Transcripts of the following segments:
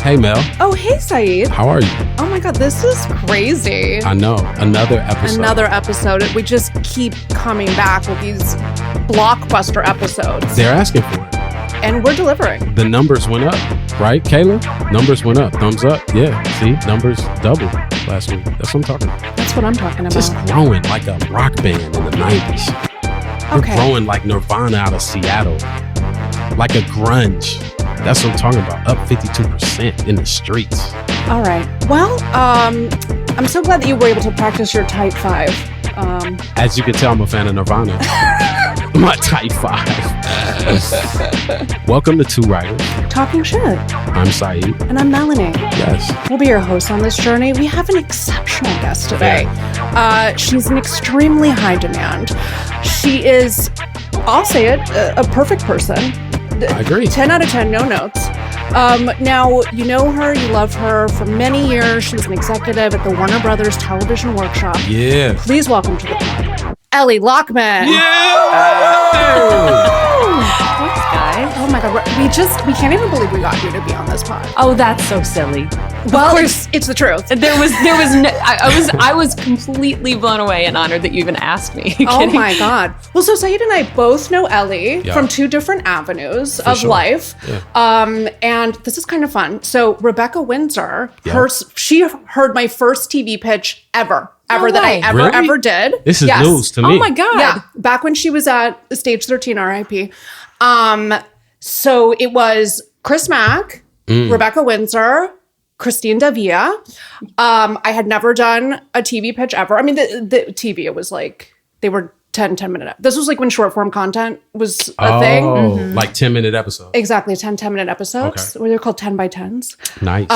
Hey, Mel. Oh, hey, Saeed. How are you? Oh my God, this is crazy. I know. Another episode. We just keep coming back with these blockbuster episodes. They're asking for it. And we're delivering. The numbers went up, right, Kayla? Numbers went up. Thumbs up. Yeah. See, numbers doubled last week. That's what I'm talking about. That's what I'm talking about. Just growing like a rock band in the 90s. We're growing like Nirvana out of Seattle. Like a grunge. That's what I'm talking about. Up 52% in the streets. All right. Well, I'm so glad that you were able to practice your type 5. As you can tell, I'm a fan of Nirvana. My type 5. Welcome to Two Writers. Talking shit. I'm Saeed. And I'm Melanie. Yes. We'll be your hosts on this journey. We have an exceptional guest today. She's an extremely high demand. She is, I'll say it, a perfect person. I agree. 10 out of 10, no notes. Now, you know her, you love her. For many years, she was an executive at the Warner Brothers Television Workshop. Yeah. Please welcome to the pod, Elly Lachman. Yeah! Thanks, guys. Oh my God, we can't even believe we got you to be on this pod. Oh, that's so silly. Well, of course, it's the truth. There was no, I was completely blown away and honored that you even asked me. Oh my God. Well, so Saeed and I both know Elly from two different avenues of life. Yeah. And this is kind of fun. So Rebecca Windsor, she heard my first TV pitch ever that I ever did. This is news to me. Oh my God. Yeah. Back when she was at Stage 13 RIP. So it was Chris Mack, Rebecca Windsor, Christine Davia. I had never done a TV pitch ever. I mean, the TV, it was like, they were 10-minute. This was like when short form content was a thing. Like 10-minute episodes. Exactly, 10-minute episodes. Okay. They're called 10 by 10s. Nice.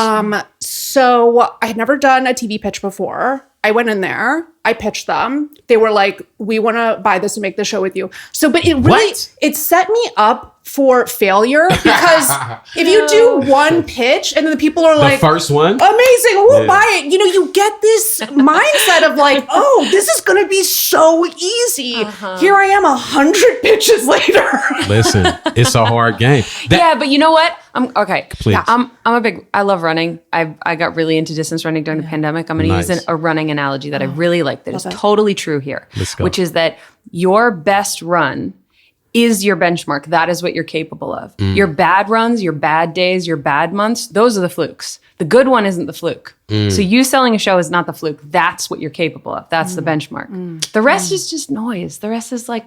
So I had never done a TV pitch before. I went in there. I pitched them. They were like, we want to buy this and make the show with you. So, but it really, it set me up for failure because if you do one pitch and then the people are like, the first one? Amazing, we'll buy it. You know, you get this mindset of like, oh, this is going to be so easy. Here I am 100 pitches later. Listen, it's a hard game. Yeah, but you know what? Okay. Please. Yeah, I love running. I got really into distance running during the pandemic. I'm going to use a running analogy that I really like that is totally true here, which is that your best run is your benchmark. That is what you're capable of. Your bad runs, your bad days, your bad months, those are the flukes. The good one isn't the fluke. So you selling a show is not the fluke. That's what you're capable of. That's the benchmark. The rest is just noise. The rest is like...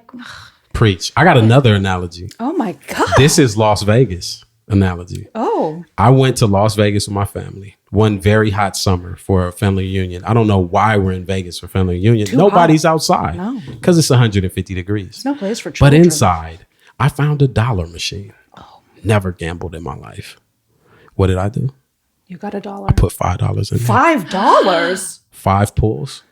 Preach. I got another analogy. Oh my God. This is Las Vegas analogy. Oh. I went to Las Vegas with my family one very hot summer for a family reunion. I don't know why we're in Vegas for family reunion. Nobody's outside. No. Because it's 150 degrees. There's no place for children. But inside, I found a dollar machine. Oh. Never gambled in my life. What did I do? You got $1. I put $5 in there. $5? 5 pulls.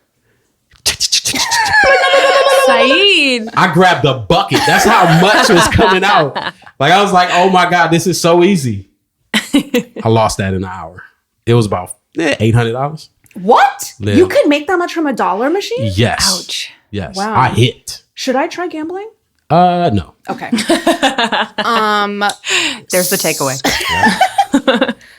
Saeed. I grabbed a bucket. That's how much was coming out. Like, I was like, oh my God, this is so easy. I lost that in an hour. It was about $800. What? You could make that much from a dollar machine? Yes. Ouch. Yes. Wow. I hit. Should I try gambling? No. Okay. There's the takeaway.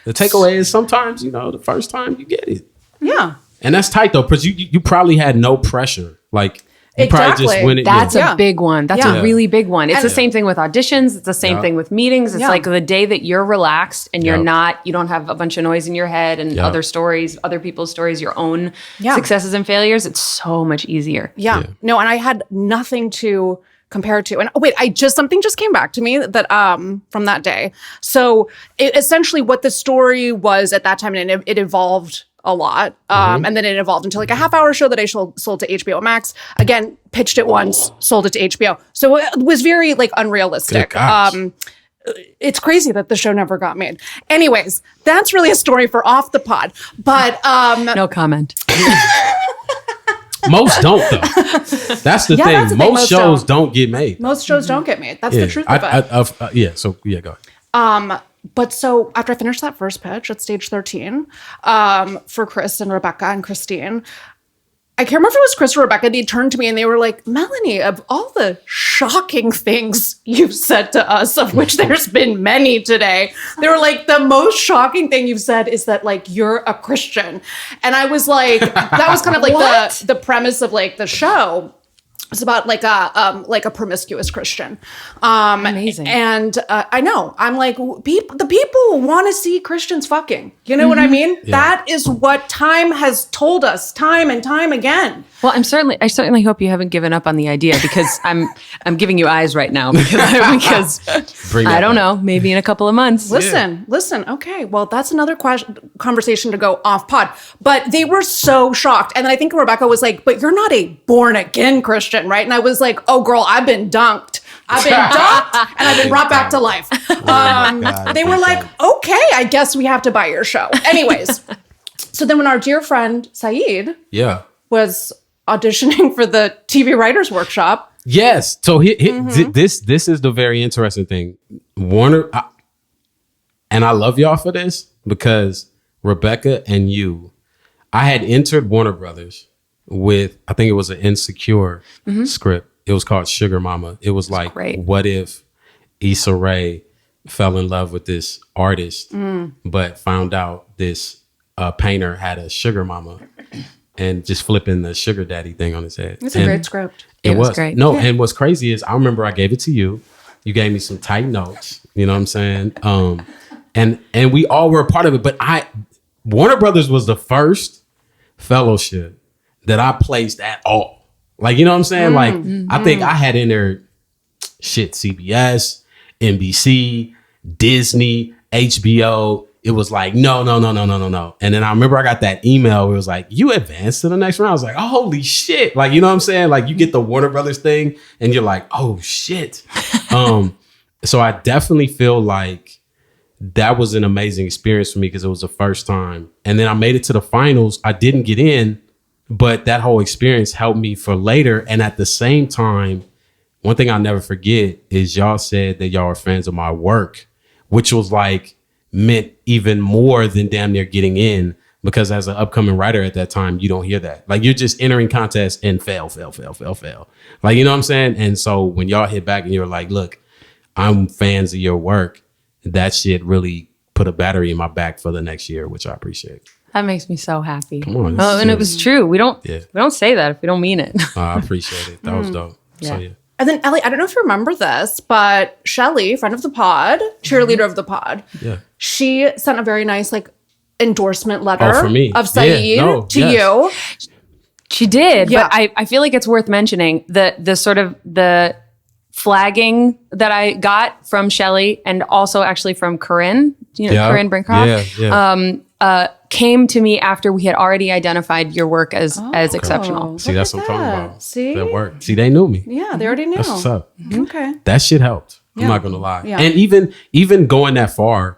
The takeaway is sometimes, the first time you get it. Yeah. And that's tight though, because you probably had no pressure. Like, you probably just went it. That's a big one. That's a really big one. It's the same thing with auditions. It's the same thing with meetings. It's like the day that you're relaxed and you don't have a bunch of noise in your head and other stories, other people's stories, your own successes and failures. It's so much easier. Yeah. No, and I had nothing to compare to. And something just came back to me that from that day. So essentially what the story was at that time, and it evolved a lot. And then it evolved into like a half-hour show that I sold to HBO Max. Again, pitched it once, sold it to HBO. So it was very like unrealistic. It's crazy that the show never got made. Anyways, that's really a story for off the pod. But no comment. Most don't though. That's the thing. Most shows don't get made. Most shows don't get made. That's the truth of it. Go ahead. But so after I finished that first pitch at Stage 13 for Chris and Rebecca and Christine, I can't remember if it was Chris or Rebecca. They turned to me and they were like, Melanie, of all the shocking things you've said to us, of which there's been many today, they were like, the most shocking thing you've said is that like you're a Christian. And I was like, that was kind of like the premise of like the show. It's about like a promiscuous Christian. Amazing. And I know, I'm like, the people want to see Christians fucking. You know what I mean? Yeah. That is what time has told us time and time again. Well, I certainly hope you haven't given up on the idea, because I'm giving you eyes right now because I don't know, maybe in a couple of months. Listen. Okay, well, that's another conversation to go off pod. But they were so shocked, and then I think Rebecca was like, "But you're not a born again Christian, right?" And I was like, "Oh, girl, I've been dunked. And I've been brought back to life." They were like, "Okay, I guess we have to buy your show." Anyways, so then when our dear friend Saeed was auditioning for the TV Writers Workshop. Yes. So this is the very interesting thing. Warner, and I love y'all for this, because Rebecca and you, I had entered Warner Brothers with, I think it was an Insecure script. It was called Sugar Mama. It was like, what if Issa Rae fell in love with this artist, but found out this painter had a sugar mama, and just flipping the sugar daddy thing on his head. It's a great script. It was great. No, and what's crazy is I remember I gave it to you. You gave me some tight notes. You know what I'm saying? And we all were a part of it. But Warner Brothers was the first fellowship that I placed at all. Like, you know what I'm saying? I think I had in there CBS, NBC, Disney, HBO. It was like, no. And then I remember I got that email where it was like, you advanced to the next round. I was like, oh, holy shit. Like, you know what I'm saying? Like, you get the Warner Brothers thing and you're like, oh shit. So I definitely feel like that was an amazing experience for me, because it was the first time. And then I made it to the finals. I didn't get in, but that whole experience helped me for later. And at the same time, one thing I'll never forget is y'all said that y'all are fans of my work, which was like, meant even more than damn near getting in, because as an upcoming writer at that time, you don't hear that. Like, you're just entering contests and fail. Like, you know what I'm saying? And so when y'all hit back and you're like, look, I'm fans of your work, that shit really put a battery in my back for the next year, which I appreciate. That makes me so happy. Come on. And it was true. We don't say that if we don't mean it. I appreciate it. That was dope. Yeah. So yeah. And then Elly, I don't know if you remember this, but Shelly, friend of the pod, cheerleader of the pod, she sent a very nice like endorsement letter for me. of Saeed to you. She did, but I feel like it's worth mentioning the sort of the flagging that I got from Shelly, and also actually from Corinne, Corinne Brincroft. Came to me after we had already identified your work as exceptional. See, that's what I'm talking about. See? That work. See, they knew me. Yeah, they already knew. That's what's up. Okay. That shit helped. I'm not going to lie. Yeah. And even going that far,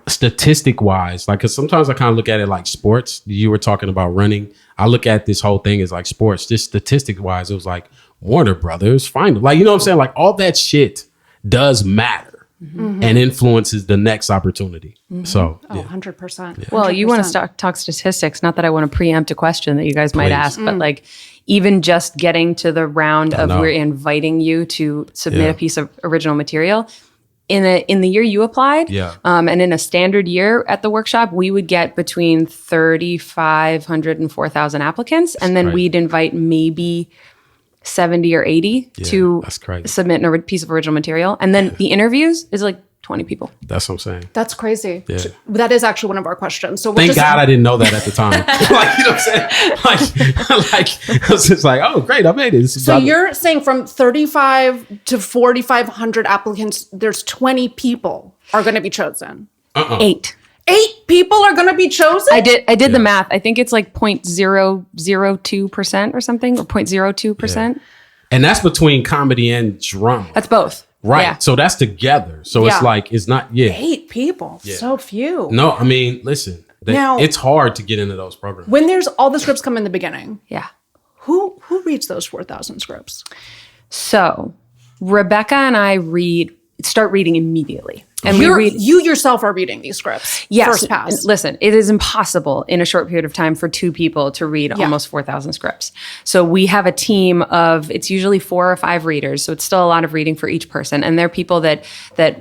statistic wise, like, because sometimes I kind of look at it like sports. You were talking about running. I look at this whole thing as like sports. Just statistic wise, it was like Warner Brothers, final. Like, you know what I'm saying? Like, all that shit does matter. And influences the next opportunity. So, 100%. Yeah. Well, you want to talk statistics, not that I want to preempt a question that you guys might ask, but like, even just getting to the round of we're inviting you to submit a piece of original material. In the year you applied, and in a standard year at the workshop, we would get between 3,500 and 4,000 applicants. And then we'd invite maybe 70 or 80 to submit a piece of original material. And then the interviews is like 20 people. That's what I'm saying. That's crazy. Yeah. That is actually one of our questions. So thank God I didn't know that at the time. Like, you know what I'm saying? Like I was just like, oh, great, I made it. So you're saying from 35 to 4,500 applicants, there's 20 people are going to be chosen? 8. 8 people are going to be chosen? I did the math. I think it's like 0.002% or something, or 0.02%. Yeah. And that's between comedy and drama. That's both. Right. Yeah. So that's together. So it's like, it's not, 8 people. Yeah. So few. No, I mean, listen, now, it's hard to get into those programs. When there's all the scripts come in the beginning. Yeah. Who reads those 4,000 scripts? So Rebecca and I read start reading immediately. And you yourself are reading these scripts. Yes. First pass. Listen, it is impossible in a short period of time for 2 people to read almost 4,000 scripts. So we have a team of, it's usually 4 or 5 readers. So it's still a lot of reading for each person. And they're people that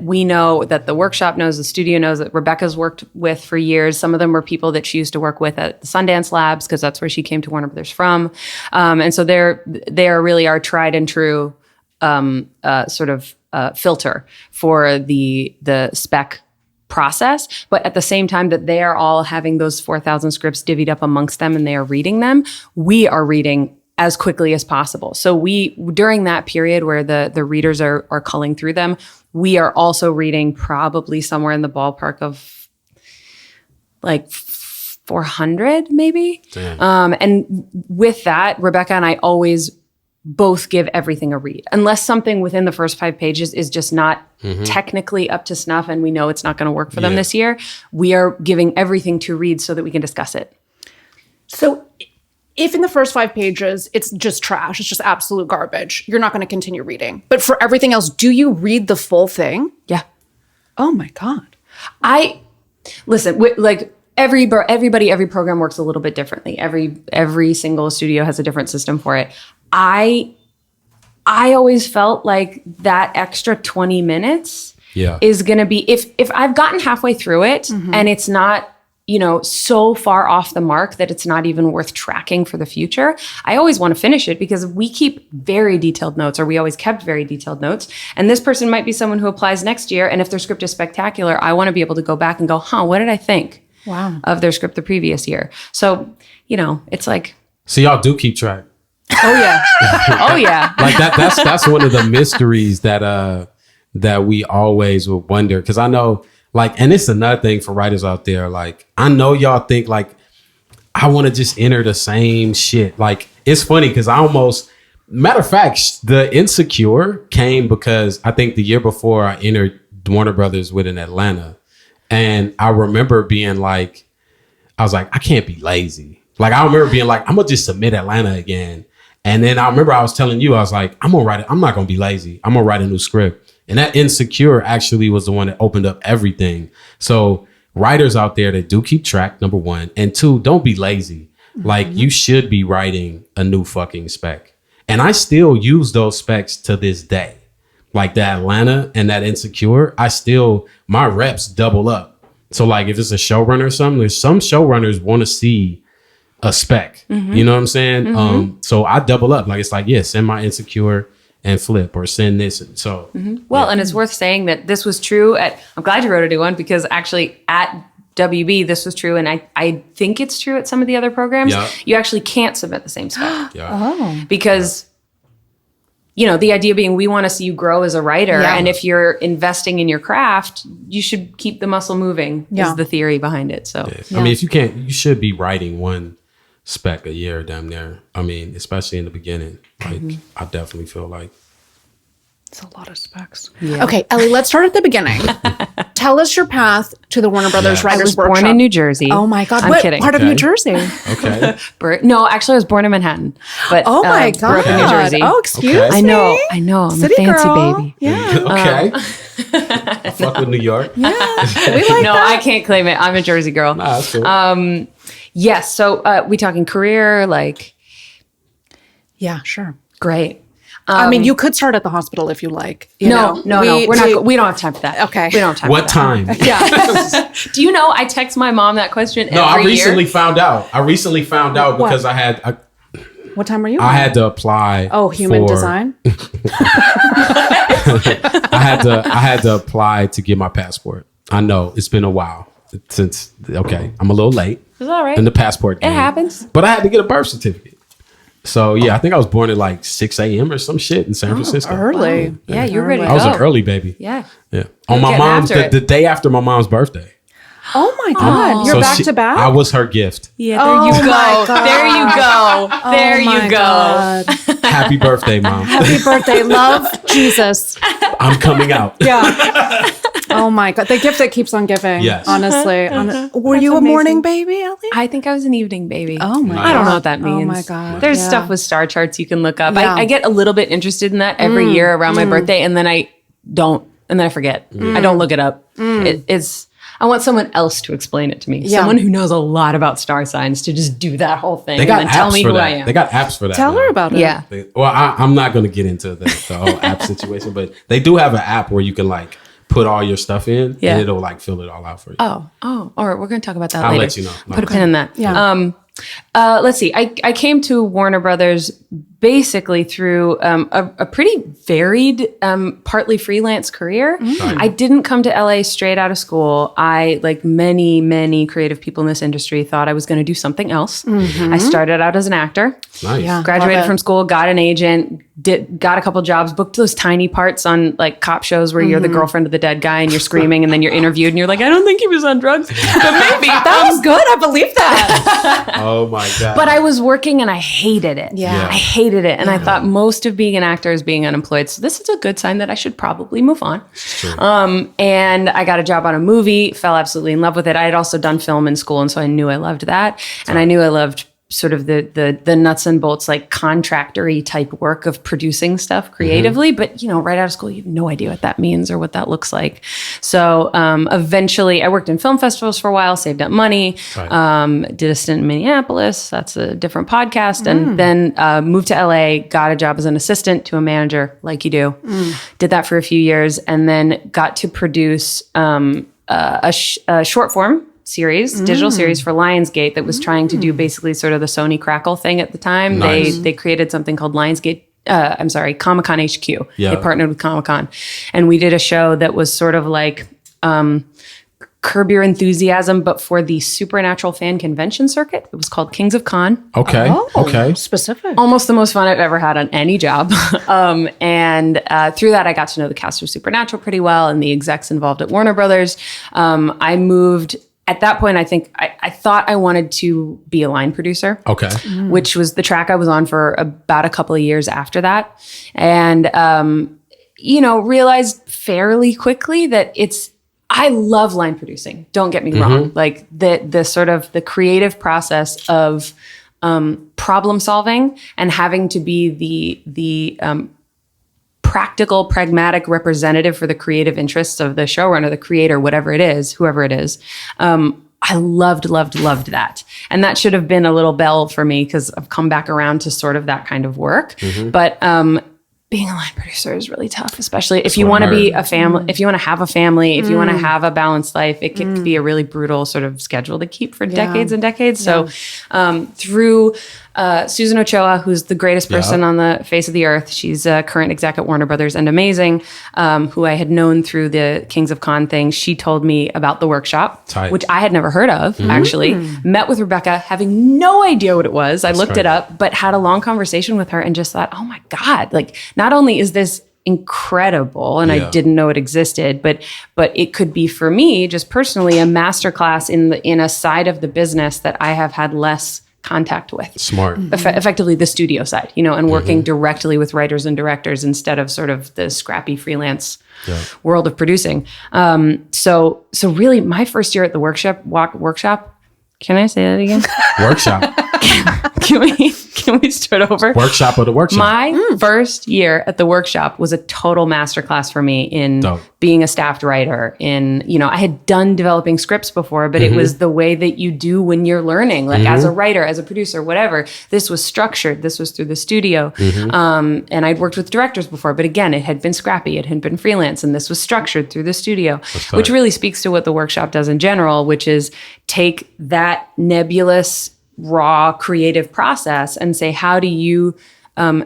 we know, that the workshop knows, the studio knows, that Rebecca's worked with for years. Some of them were people that she used to work with at the Sundance Labs, because that's where she came to Warner Brothers from. And so they are really our tried and true filter for the spec process, but at the same time that they are all having those 4,000 scripts divvied up amongst them and they are reading them, we are reading as quickly as possible. So during that period where the readers are culling through them, we are also reading probably somewhere in the ballpark of like 400 maybe. And with that, Rebecca and I always both give everything a read. Unless something within the first 5 pages is just not technically up to snuff and we know it's not going to work for them this year, we are giving everything to read so that we can discuss it. So if in the first 5 pages it's just trash, it's just absolute garbage, you're not going to continue reading. But for everything else, do you read the full thing? Yeah. Oh my God. Listen, every program works a little bit differently. Every single studio has a different system for it. I always felt like that extra 20 minutes is going to be, if I've gotten halfway through it and it's not, so far off the mark that it's not even worth tracking for the future, I always want to finish it because we keep very detailed notes, or we always kept very detailed notes. And this person might be someone who applies next year. And if their script is spectacular, I want to be able to go back and go, what did I think of their script the previous year? So, it's like. So y'all do keep track. Oh yeah. Oh yeah. Like that's one of the mysteries that we always would wonder. Cause I know and it's another thing for writers out there. Like, I know y'all think I want to just enter the same shit. Like, it's funny. Cause matter of fact, the Insecure came because I think the year before I entered Warner Brothers with an Atlanta. And I remember being I was like, I can't be lazy. I remember being I'm gonna just submit Atlanta again. And then I remember I was telling you, I was like, I'm gonna write it. I'm not gonna be lazy. I'm gonna write a new script. And that Insecure actually was the one that opened up everything. So writers out there that do keep track, number 1. And 2, don't be lazy. You should be writing a new fucking spec. And I still use those specs to this day. Like the Atlanta and that Insecure, my reps double up. So if it's a showrunner or something, there's some showrunners want to see a spec, you know what I'm saying? So I double up. Send my Insecure and flip, or send this. So, and it's worth saying that this was true I'm glad you wrote a new one, because actually at WB, this was true. And I think it's true at some of the other programs. You actually can't submit the same spec. Because, the idea being we want to see you grow as a writer. And if you're investing in your craft, you should keep the muscle moving is the theory behind it. So, I mean, if you can't, you should be writing one spec a year, damn near. I mean, especially in the beginning. I definitely feel like it's a lot of specs. Okay, Elly, let's start at the beginning. Tell us your path to the Warner Brothers Writers Workshop. I was born in New Jersey. Oh my God. I'm kidding. Part of New Jersey? Okay. No, actually I was born in Manhattan. But oh my God. Grew up in New Jersey. Oh, excuse me. I know. I'm City a fancy girl. baby. Yeah. Okay. I fuck with New York. Yeah. We like no, that. I can't claim it. I'm a Jersey girl. Nah, that's cool. Yes. So we talking career, Yeah, sure. Great. I mean, you could start at the hospital if you like. No. We don't have time for that. Okay. We don't have time what for that. time? Yeah. Do you know I text my mom that question every year? I recently found out. Because I had... What time are you? I had to apply. Oh, human design? I had to apply to get my passport. I know it's been a while since. Okay, I'm a little late. It's all right. In the passport game. It happens. But I had to get a birth certificate. So I think I was born at 6 a.m. or some shit in San Francisco. Early. Wow. Yeah, you're ready to go. I was an early baby. Yeah. On my mom's the day after my mom's birthday. Oh my God. You're back to back? I was her gift. Yeah, there you go. There you go. There you go. Happy birthday, Mom. Happy birthday. Love, Jesus. I'm coming out. Yeah. Oh my God. The gift that keeps on giving. Yes. Honestly. Were you a morning baby, Elly? I think I was an evening baby. Oh my God. I don't know what that means. Oh my God. There's stuff with star charts you can look up. Yeah. I get a little bit interested in that every year around my birthday, and then I don't and then I forget. I don't look it up. It's I want someone else to explain it to me. Yeah. Someone who knows a lot about star signs to just do that whole thing They got and then tell apps me for who that. I am. They got apps for that. Tell her about it. Yeah. I'm not going to get into the whole app situation, but they do have an app where you can like put all your stuff in and it'll like fill it all out for you. Oh, all right. We're going to talk about that I'll later. let you know. Put a pin in that. Yeah. Let's see. I came to Warner Brothers basically through a pretty varied, partly freelance career. I didn't come to LA straight out of school. I, like many creative people in this industry, thought I was going to do something else. I started out as an actor. Nice. Yeah. Graduated from school, got an agent, got a couple jobs, booked those tiny parts on like cop shows where you're the girlfriend of the dead guy and you're screaming and then you're interviewed and you're like, I don't think he was on drugs, but maybe. That was good. I believe that. Oh my God. But I was working and I hated it. Yeah. I hated it. And I thought most of being an actor is being unemployed. So this is a good sign that I should probably move on. And I got a job on a movie, fell absolutely in love with it. I had also done film in school. And so I knew I loved that. And I knew I loved sort of the nuts and bolts, like contractory type work of producing stuff creatively. But, right out of school, you have no idea what that means or what that looks like. So eventually I worked in film festivals for a while, saved up money, did a stint in Minneapolis. That's a different podcast. And then moved to LA, got a job as an assistant to a manager, like you do. Did that for a few years and then got to produce a short form series, digital series for Lionsgate that was trying to do basically sort of the Sony Crackle thing at the time. Nice. They created something called Comic-Con HQ. Yeah. They partnered with Comic-Con. And we did a show that was sort of like Curb Your Enthusiasm, but for the supernatural fan convention circuit. It was called Kings of Con. Okay. Okay. Specific. Almost the most fun I've ever had on any job. And through that, I got to know the cast of Supernatural pretty well and the execs involved at Warner Brothers. I moved. At that point, I think I thought I wanted to be a line producer. Okay. Which was the track I was on for about a couple of years after that. And, realized fairly quickly that I love line producing. Don't get me wrong. Like the sort of the creative process of problem solving and having to be the practical, pragmatic representative for the creative interests of the showrunner, the creator, whatever it is, whoever it is. I loved that. And that should have been a little bell for me because I've come back around to sort of that kind of work. But being a line producer is really tough, especially if you want to be a family, if you want to have a family, if you want to have a balanced life, it can be a really brutal sort of schedule to keep for decades and decades. So through Susan Ochoa, who's the greatest person on the face of the earth. She's a current exec at Warner Brothers and amazing, who I had known through the Kings of Con thing. She told me about the workshop, which I had never heard of, actually. Met with Rebecca, having no idea what it was. I looked it up, but had a long conversation with her and just thought, oh my God, like not only is this incredible and I didn't know it existed, but it could be for me just personally a masterclass in a side of the business that I have had less contact with. Smart. Effectively the studio side, and working directly with writers and directors instead of sort of the scrappy freelance world of producing. So really my first year at the workshop, can I say that again? Workshop. Can we start over? Workshop of the workshop. My first year at the workshop was a total masterclass for me in being a staffed writer. I had done developing scripts before, but it was the way that you do when you're learning, like as a writer, as a producer, whatever. This was structured. This was through the studio. And I'd worked with directors before, but again, it had been scrappy. It had been freelance, and this was structured through the studio, which really speaks to what the workshop does in general, which is take that nebulous, raw creative process and say, how do you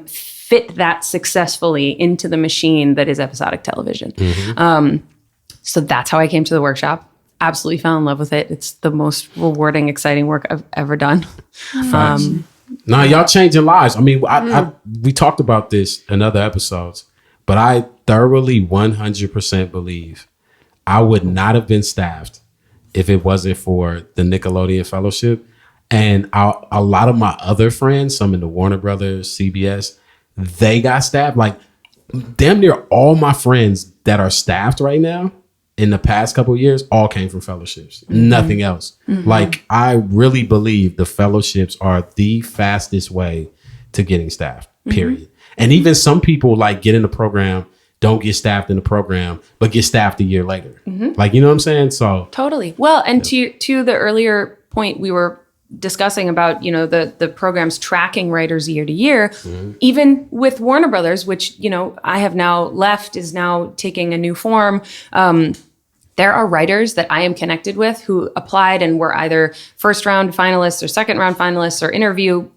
fit that successfully into the machine that is episodic television? So that's how I came to the workshop. Absolutely fell in love with it. It's the most rewarding, exciting work I've ever done. Y'all changing lives. I mean, we talked about this in other episodes, but I thoroughly 100% believe I would not have been staffed if it wasn't for the Nickelodeon Fellowship. And a lot of my other friends, some in the Warner Brothers, CBS, they got staffed. Like damn near all my friends that are staffed right now in the past couple of years all came from fellowships. Nothing else. Like I really believe the fellowships are the fastest way to getting staffed, period. And even some people like get in the program, don't get staffed in the program, but get staffed a year later. Like, you know what I'm saying? So totally. Well, and to the earlier point we were discussing about, you know, the program's tracking writers year to year, even with Warner Brothers, which, you know, I have now left, is now taking a new form. There are writers that I am connected with who applied and were either first round finalists or second round finalists or interview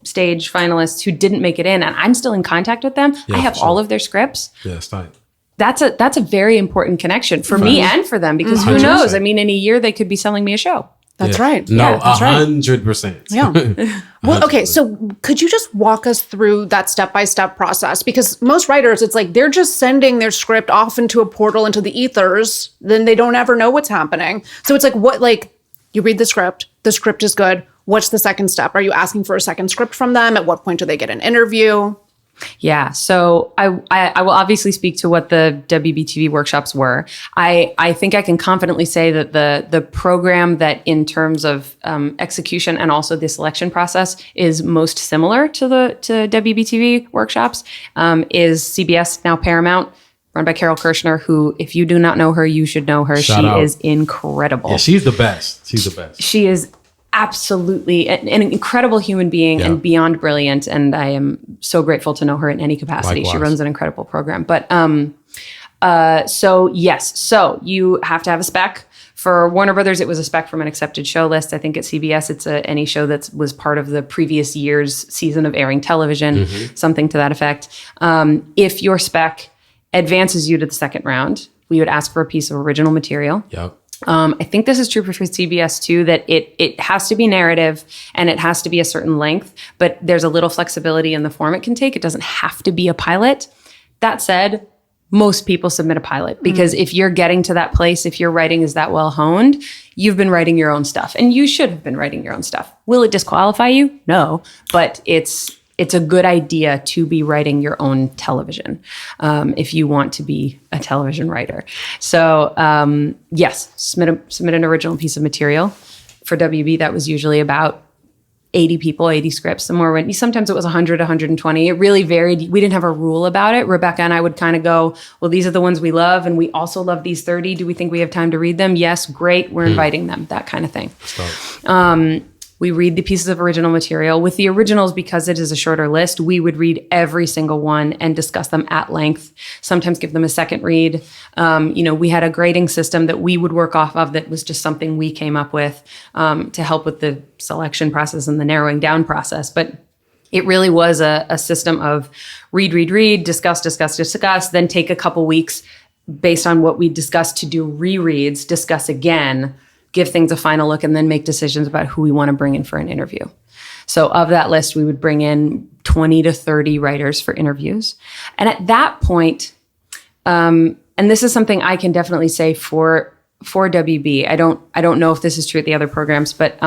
stage finalists who didn't make it in, and I'm still in contact with them. I have all of their scripts. Yeah, it's tight. That's a very important connection for me and for them, because who knows? I mean, in a year they could be selling me a show. That's right. No, that's right. 100%. Yeah. Well, okay. So could you just walk us through that step-by-step process? Because most writers, it's like they're just sending their script off into a portal, into the ethers. Then they don't ever know what's happening. So it's like, what, like, you read the script is good. What's the second step? Are you asking for a second script from them? At what point do they get an interview? Yeah. So I will obviously speak to what the WBTV workshops were. I think I can confidently say that the program that in terms of execution and also the selection process is most similar to WBTV workshops is CBS, now Paramount, run by Carol Kirshner, who, if you do not know her, you should know her. Shout she out. is incredible. Yeah, she's the best. She's the best. She is absolutely an incredible human being and beyond brilliant. And I am so grateful to know her in any capacity. Likewise. She runs an incredible program. But so yes, so you have to have a spec. For Warner Brothers, it was a spec from an accepted show list. I think at CBS, it's any show that was part of the previous year's season of airing television, something to that effect. If your spec advances you to the second round, we would ask for a piece of original material. Yep. I think this is true for CBS too, that it has to be narrative and it has to be a certain length, but there's a little flexibility in the form it can take. It doesn't have to be a pilot. That said, most people submit a pilot because if you're getting to that place, if your writing is that well honed, you've been writing your own stuff, and you should have been writing your own stuff. Will it disqualify you? No, but it's a good idea to be writing your own television if you want to be a television writer. So yes, submit an original piece of material. For WB, that was usually about 80 people, 80 scripts. Sometimes it was 100, 120. It really varied. We didn't have a rule about it. Rebecca and I would kind of go, well, these are the ones we love, and we also love these 30. Do we think we have time to read them? Yes, great. We're inviting them, that kind of thing. We read the pieces of original material. With the originals, because it is a shorter list, we would read every single one and discuss them at length, sometimes give them a second read. We had a grading system that we would work off of that was just something we came up with to help with the selection process and the narrowing down process. But it really was a system of read, discuss, then take a couple weeks based on what we discussed to do rereads, discuss again, give things a final look, and then make decisions about who we want to bring in for an interview. So of that list, we would bring in 20 to 30 writers for interviews. And at that point, and this is something I can definitely say for WB, I don't know if this is true at the other programs, but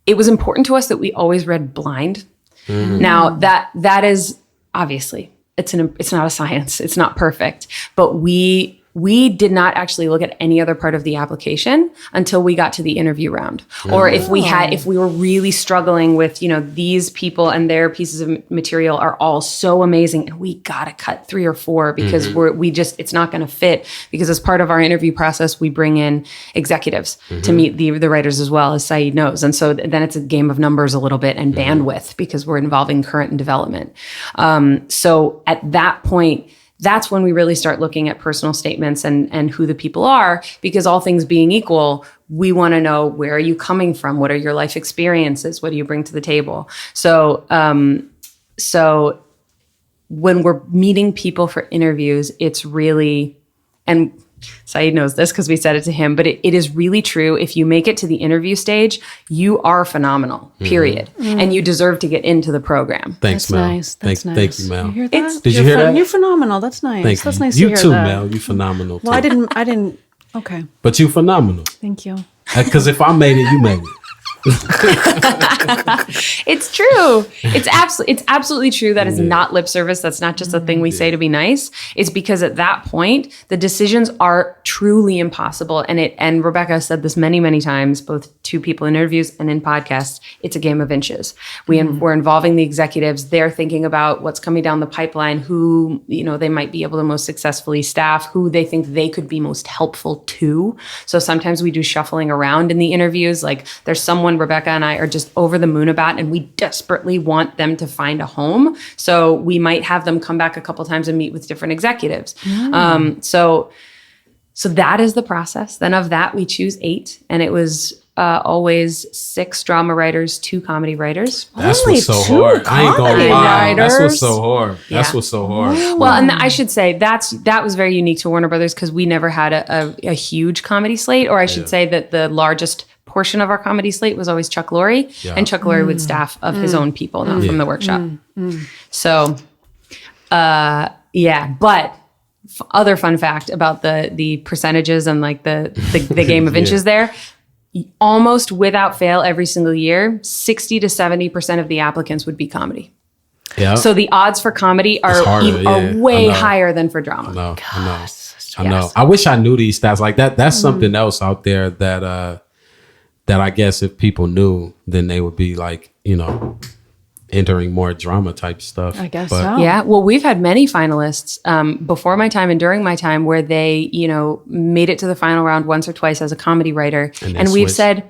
it was important to us that we always read blind. Now that is obviously, it's not a science, it's not perfect, but we did not actually look at any other part of the application until we got to the interview round. Or if we were really struggling with, these people and their pieces of material are all so amazing and we got to cut 3 or 4 because it's not going to fit, because as part of our interview process, we bring in executives to meet the writers as well, as Saeed knows. And so then it's a game of numbers a little bit and bandwidth, because we're involving current and development. So at that point, that's when we really start looking at personal statements and who the people are, because all things being equal, we want to know, where are you coming from? What are your life experiences? What do you bring to the table? So when we're meeting people for interviews, it's really, and Saeed knows this because we said it to him, but it is really true. If you make it to the interview stage, you are phenomenal, period. And you deserve to get into the program. Thanks, That's Mel. nice. That's nice. Thank you, Mel. You hear that? Did you hear that? You're phenomenal. That's nice. Thank That's you. nice You to hear too, that. Mel. You phenomenal, too. Well, I didn't. Okay. But you phenomenal. Thank you. Because if I made it, you made it. It's true. It's absolutely true. That is not lip service. That's not just a thing we say to be nice. It's because at that point, the decisions are truly impossible. And Rebecca said this many, many times, both to people in interviews and in podcasts. It's a game of inches. We're involving the executives. They're thinking about what's coming down the pipeline, who, they might be able to most successfully staff, who they think they could be most helpful to. So sometimes we do shuffling around in the interviews. Like there's someone Rebecca and I are just over the moon about, and we desperately want them to find a home. So we might have them come back a couple times and meet with different executives. So that is the process. Then of that, we choose 8. And it was always 6 drama writers, 2 comedy writers. That's what's so hard. I ain't gonna lie. That's what's so hard. That's what's so hard. Well, and I should say that was very unique to Warner Brothers because we never had a huge comedy slate, or I should say that the largest portion of our comedy slate was always Chuck Lorre, and Chuck Lorre would staff of his own people, not from the workshop. So, but other fun fact about the percentages and like the game of inches there, almost without fail every single year, 60 to 70% of the applicants would be comedy. Yeah. So the odds for comedy are way higher than for drama. I know. I wish I knew these stats like that. That's something else out there that I guess if people knew, then they would be like, entering more drama type stuff. I guess so. Yeah. Well, we've had many finalists before my time and during my time where they, made it to the final round once or twice as a comedy writer. And we've said,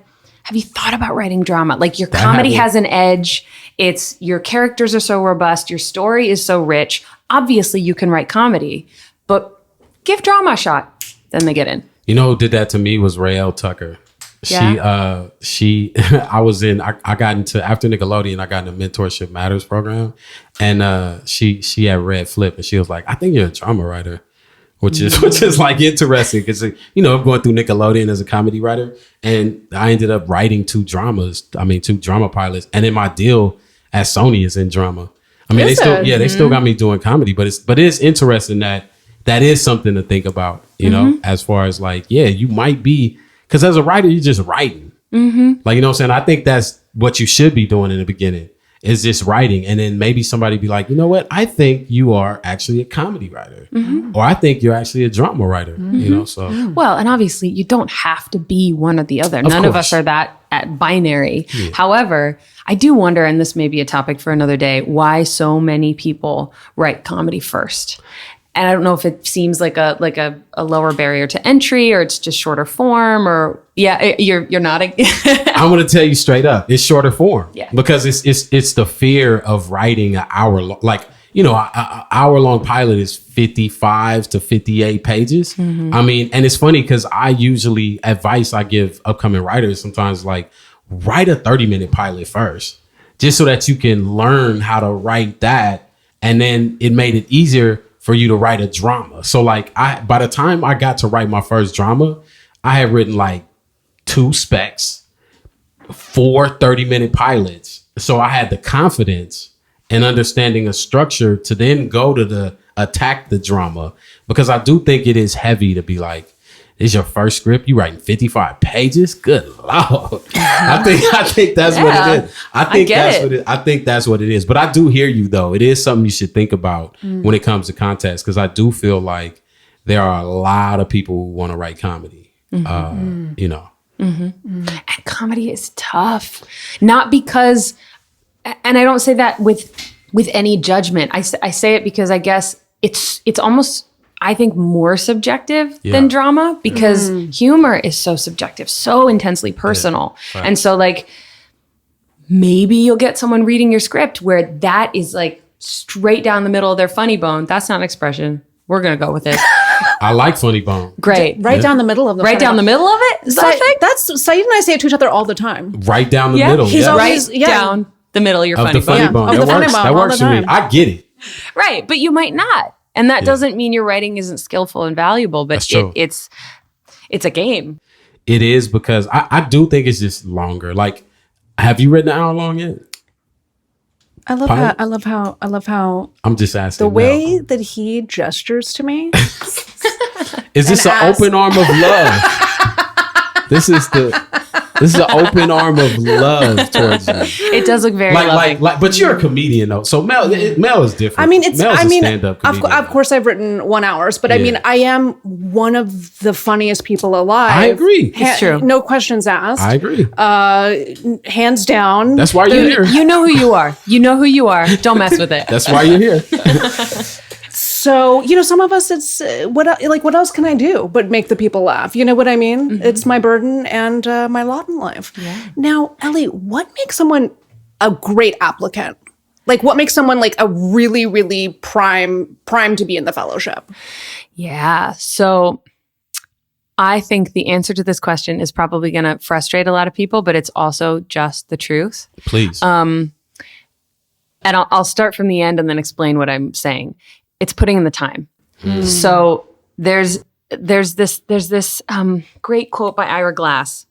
have you thought about writing drama? Like your comedy has an edge. Your characters are so robust. Your story is so rich. Obviously you can write comedy, but give drama a shot. Then they get in. Who did that to me was Raelle Tucker. Yeah. I got into, after Nickelodeon, I got into Mentorship Matters program, and she had read Flip, and she was like, I think you're a drama writer, which is like interesting because, I'm going through Nickelodeon as a comedy writer, and I ended up writing 2 drama pilots, and then my deal at Sony is in drama. I mean, they still got me doing comedy, but it's interesting that is something to think about, as far as like, you might be. Because as a writer, you're just writing. Like, what I'm saying? I think that's what you should be doing in the beginning is just writing. And then maybe somebody be like, you know what? I think you are actually a comedy writer. Or I think you're actually a drama writer, so. Well, and obviously you don't have to be one or the other. None of us are that binary. Yeah. However, I do wonder, and this may be a topic for another day, why so many people write comedy first. And I don't know if it seems like a lower barrier to entry, or it's just shorter form, or you're nodding. I'm going to tell you straight up, it's shorter form because it's the fear of writing an hour long, like an hour long pilot is 55 to 58 pages. I mean, and it's funny because advice I give upcoming writers sometimes like write a 30-minute pilot first, just so that you can learn how to write that, and then it made it easier for you to write a drama. So like by the time I got to write my first drama, I had written like 2 specs, 4 30-minute pilots. So I had the confidence and understanding of structure to then go to attack the drama, because I do think it is heavy to be like, this is your first script, you writing 55 pages? Good Lord. I think that's what it is. I think that's what it is. But I do hear you though. It is something you should think about when it comes to contests, because I do feel like there are a lot of people who want to write comedy. And comedy is tough. Not because, and I don't say that with any judgment. I say it because I guess it's almost, I think, more subjective than drama, because humor is so subjective, so intensely personal. Yeah. And so like, maybe you'll get someone reading your script where that is like straight down the middle of their funny bone. That's not an expression. We're going to go with it. I like funny bone. Great. Right down the middle of the Right down the middle of it? Is that a thing? That's, Saeed and I say it to each other all the time. Right down the middle. He's always, down the middle of your funny bone. That works for me. I get it. Right. But you might not. And that doesn't mean your writing isn't skillful and valuable, but it's a game. It is, because I do think it's just longer. Like, have you written an hour long yet? I love how I'm just asking. The way that he gestures to me. Is this an open arm of love? This is the This is an open arm of love towards you. It does look very loving. But you're a comedian though, so Mel is different. I mean, it's. Mel's I mean, a stand-up comedian. of course, I've written 1 hours, but I mean, I am one of the funniest people alive. I agree. It's true. No questions asked. I agree. Hands down. That's why you're here. You know who you are. You know who you are. Don't mess with it. That's why you're here. So, some of us, it's what else can I do but make the people laugh? You know what I mean? Mm-hmm. It's my burden and my lot in life. Yeah. Now, Elly, what makes someone a great applicant? Like, what makes someone like a really, really prime to be in the fellowship? Yeah. So I think the answer to this question is probably going to frustrate a lot of people, but it's also just the truth. Please. And I'll start from the end and then explain what I'm saying. It's putting in the time. So there's this great quote by Ira Glass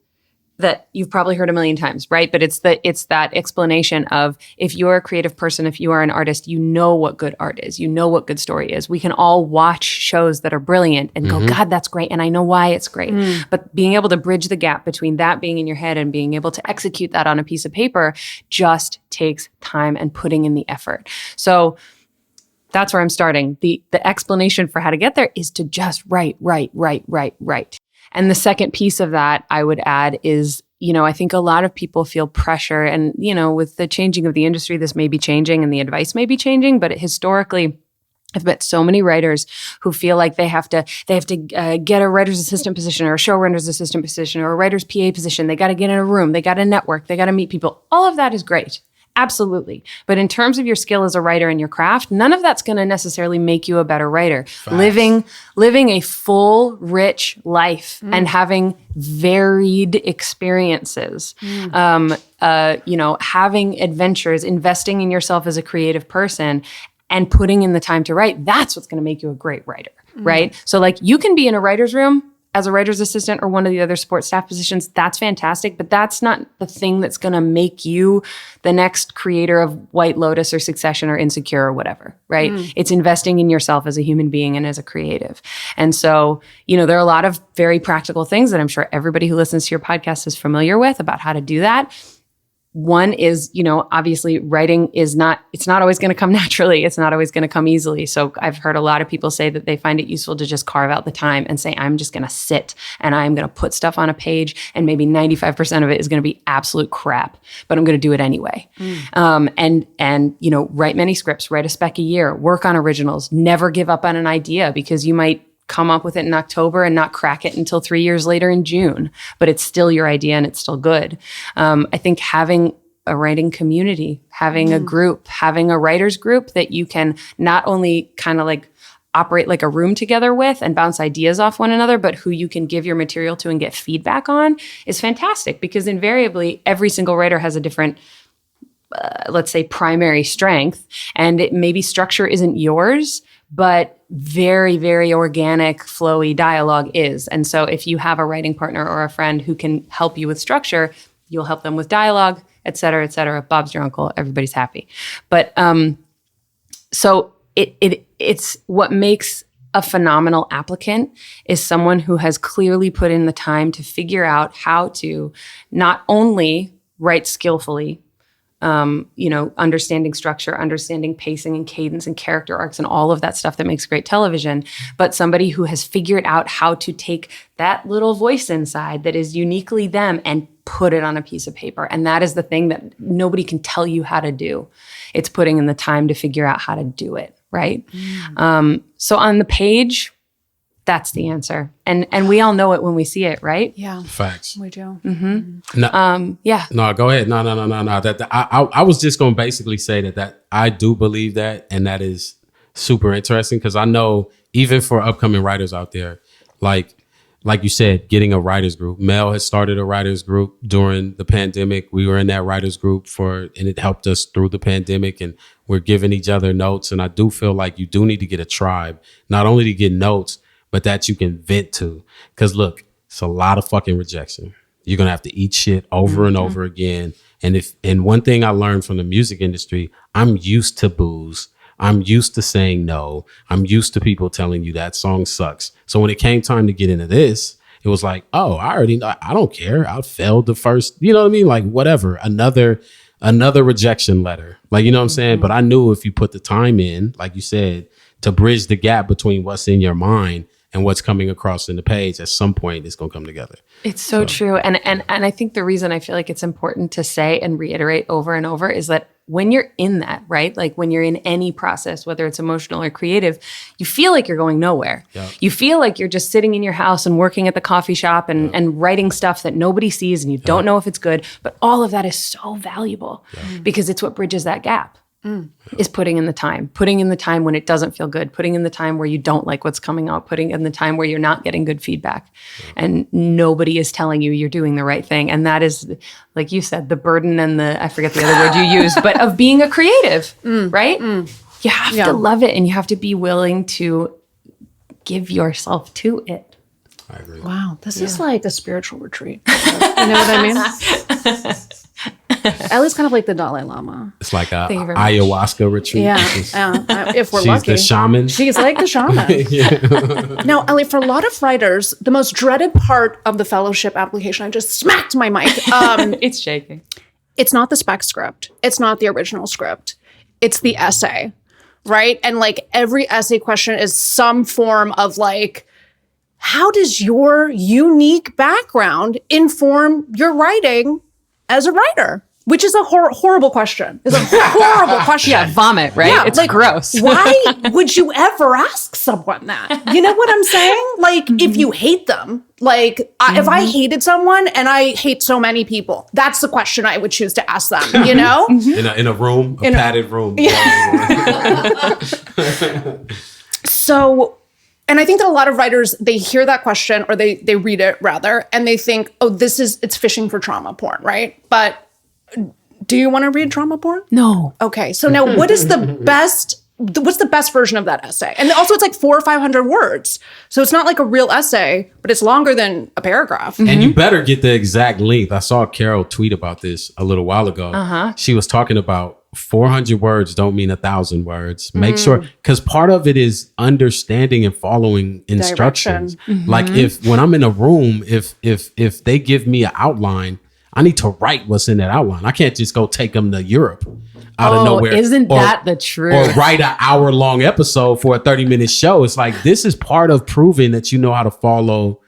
that you've probably heard a million times, right? But it's that explanation of, if you're a creative person, if you are an artist, you know what good art is. You know what good story is. We can all watch shows that are brilliant and go, God, that's great. And I know why it's great. But being able to bridge the gap between that being in your head and being able to execute that on a piece of paper just takes time and putting in the effort. So that's where I'm starting. The explanation for how to get there is to just write. And the second piece of that I would add is, I think a lot of people feel pressure, and, with the changing of the industry, this may be changing and the advice may be changing, but historically, I've met so many writers who feel like they have to get a writer's assistant position or a showrunner's assistant position or a writer's PA position. They got to get in a room. They got to network. They got to meet people. All of that is great. Absolutely. But in terms of your skill as a writer and your craft, none of that's going to necessarily make you a better writer. Facts. Living a full, rich life and having varied experiences, having adventures, investing in yourself as a creative person and putting in the time to write, that's what's going to make you a great writer, right? So like, you can be in a writer's room as a writer's assistant or one of the other support staff positions. That's fantastic, but that's not the thing that's going to make you the next creator of White Lotus or Succession or Insecure or whatever, right? It's investing in yourself as a human being and as a creative. And so, there are a lot of very practical things that I'm sure everybody who listens to your podcast is familiar with about how to do that. One is, obviously writing it's not always going to come naturally. It's not always going to come easily. So I've heard a lot of people say that they find it useful to just carve out the time and say, I'm just going to sit and I'm going to put stuff on a page, and maybe 95% of it is going to be absolute crap, but I'm going to do it anyway. Write many scripts, write a spec a year, work on originals, never give up on an idea, because you might come up with it in October and not crack it until 3 years later in June, but it's still your idea and it's still good. I think having a writing community, having a group, having a writer's group that you can not only kind of like operate like a room together with and bounce ideas off one another, but who you can give your material to and get feedback on is fantastic, because invariably every single writer has a different let's say primary strength, and maybe structure isn't yours, but very, very organic, flowy dialogue is. And so if you have a writing partner or a friend who can help you with structure, you'll help them with dialogue, et cetera, et cetera. Bob's your uncle. Everybody's happy. But so it's what makes a phenomenal applicant is someone who has clearly put in the time to figure out how to not only write skillfully, understanding structure, understanding pacing and cadence and character arcs and all of that stuff that makes great television, but somebody who has figured out how to take that little voice inside that is uniquely them and put it on a piece of paper. And that is the thing that nobody can tell you how to do. It's putting in the time to figure out how to do it, right? So on the page, that's the answer. And we all know it when we see it, right? Yeah. Facts. We do. Yeah. No, go ahead. No. I was just going to basically say that I do believe that, and that is super interesting, because I know even for upcoming writers out there, like you said, getting a writers group. Mel has started a writers group during the pandemic. We were in that writers group and it helped us through the pandemic, and we're giving each other notes. And I do feel like you do need to get a tribe, not only to get notes, but that you can vent to. Because look, it's a lot of fucking rejection. You're going to have to eat shit over and over again. And one thing I learned from the music industry, I'm used to boos. I'm used to saying no. I'm used to people telling you that song sucks. So when it came time to get into this, it it was like, oh, I already know. I don't care. I failed the first, you know what I mean? Like whatever, another rejection letter. Like, you know what I'm saying? But I knew if you put the time in, like you said, to bridge the gap between what's in your mind and what's coming across in the page, at some point it's going to come together. It's so true. And I think the reason I feel like it's important to say and reiterate over and over is that when you're in that, right? Like when you're in any process, whether it's emotional or creative, you feel like you're going nowhere. Yep. You feel like you're just sitting in your house and working at the coffee shop and writing stuff that nobody sees and you don't know if it's good. But all of that is so valuable because it's what bridges that gap. Is putting in the time when it doesn't feel good, putting in the time where you don't like what's coming out, putting in the time where you're not getting good feedback and nobody is telling you you're doing the right thing. And that is, like you said, the burden and I forget the other word you used, but of being a creative, right? You have to love it and you have to be willing to give yourself to it. I agree. Wow. This is like a spiritual retreat. You know what I mean? Ellie's kind of like the Dalai Lama. It's like a ayahuasca retreat. Yeah, if we're lucky. She's the shaman. She's like the shaman. Now, Ellie, for a lot of writers, the most dreaded part of the fellowship application, I just smacked my mic. It's shaking. It's not the spec script. It's not the original script. It's the essay, right? And like every essay question is some form of like, how does your unique background inform your writing as a writer? Which is a horrible question. It's a horrible question. Yeah, vomit, right? Yeah, it's like, gross. Why would you ever ask someone that? You know what I'm saying? Like, if you hate them, like, if I hated someone and I hate so many people, that's the question I would choose to ask them, you know? In a room, a padded room. Yeah. So, and I think that a lot of writers, they hear that question or they read it rather, and they think, oh, it's fishing for trauma porn, right? But do you want to read trauma porn? No. Okay. So now what's the best version of that essay? And also it's like 400 or 500 words. So it's not like a real essay, but it's longer than a paragraph. And you better get the exact length. I saw Carol tweet about this a little while ago. She was talking about 400 words don't mean 1,000 words. Make sure, because part of it is understanding and following instructions. Like when I'm in a room, if they give me an outline, I need to write what's in that outline. I can't just go take them to Europe out of nowhere. Isn't that the truth? Or write an hour-long episode for a 30-minute show. It's like, this is part of proving that you know how to follow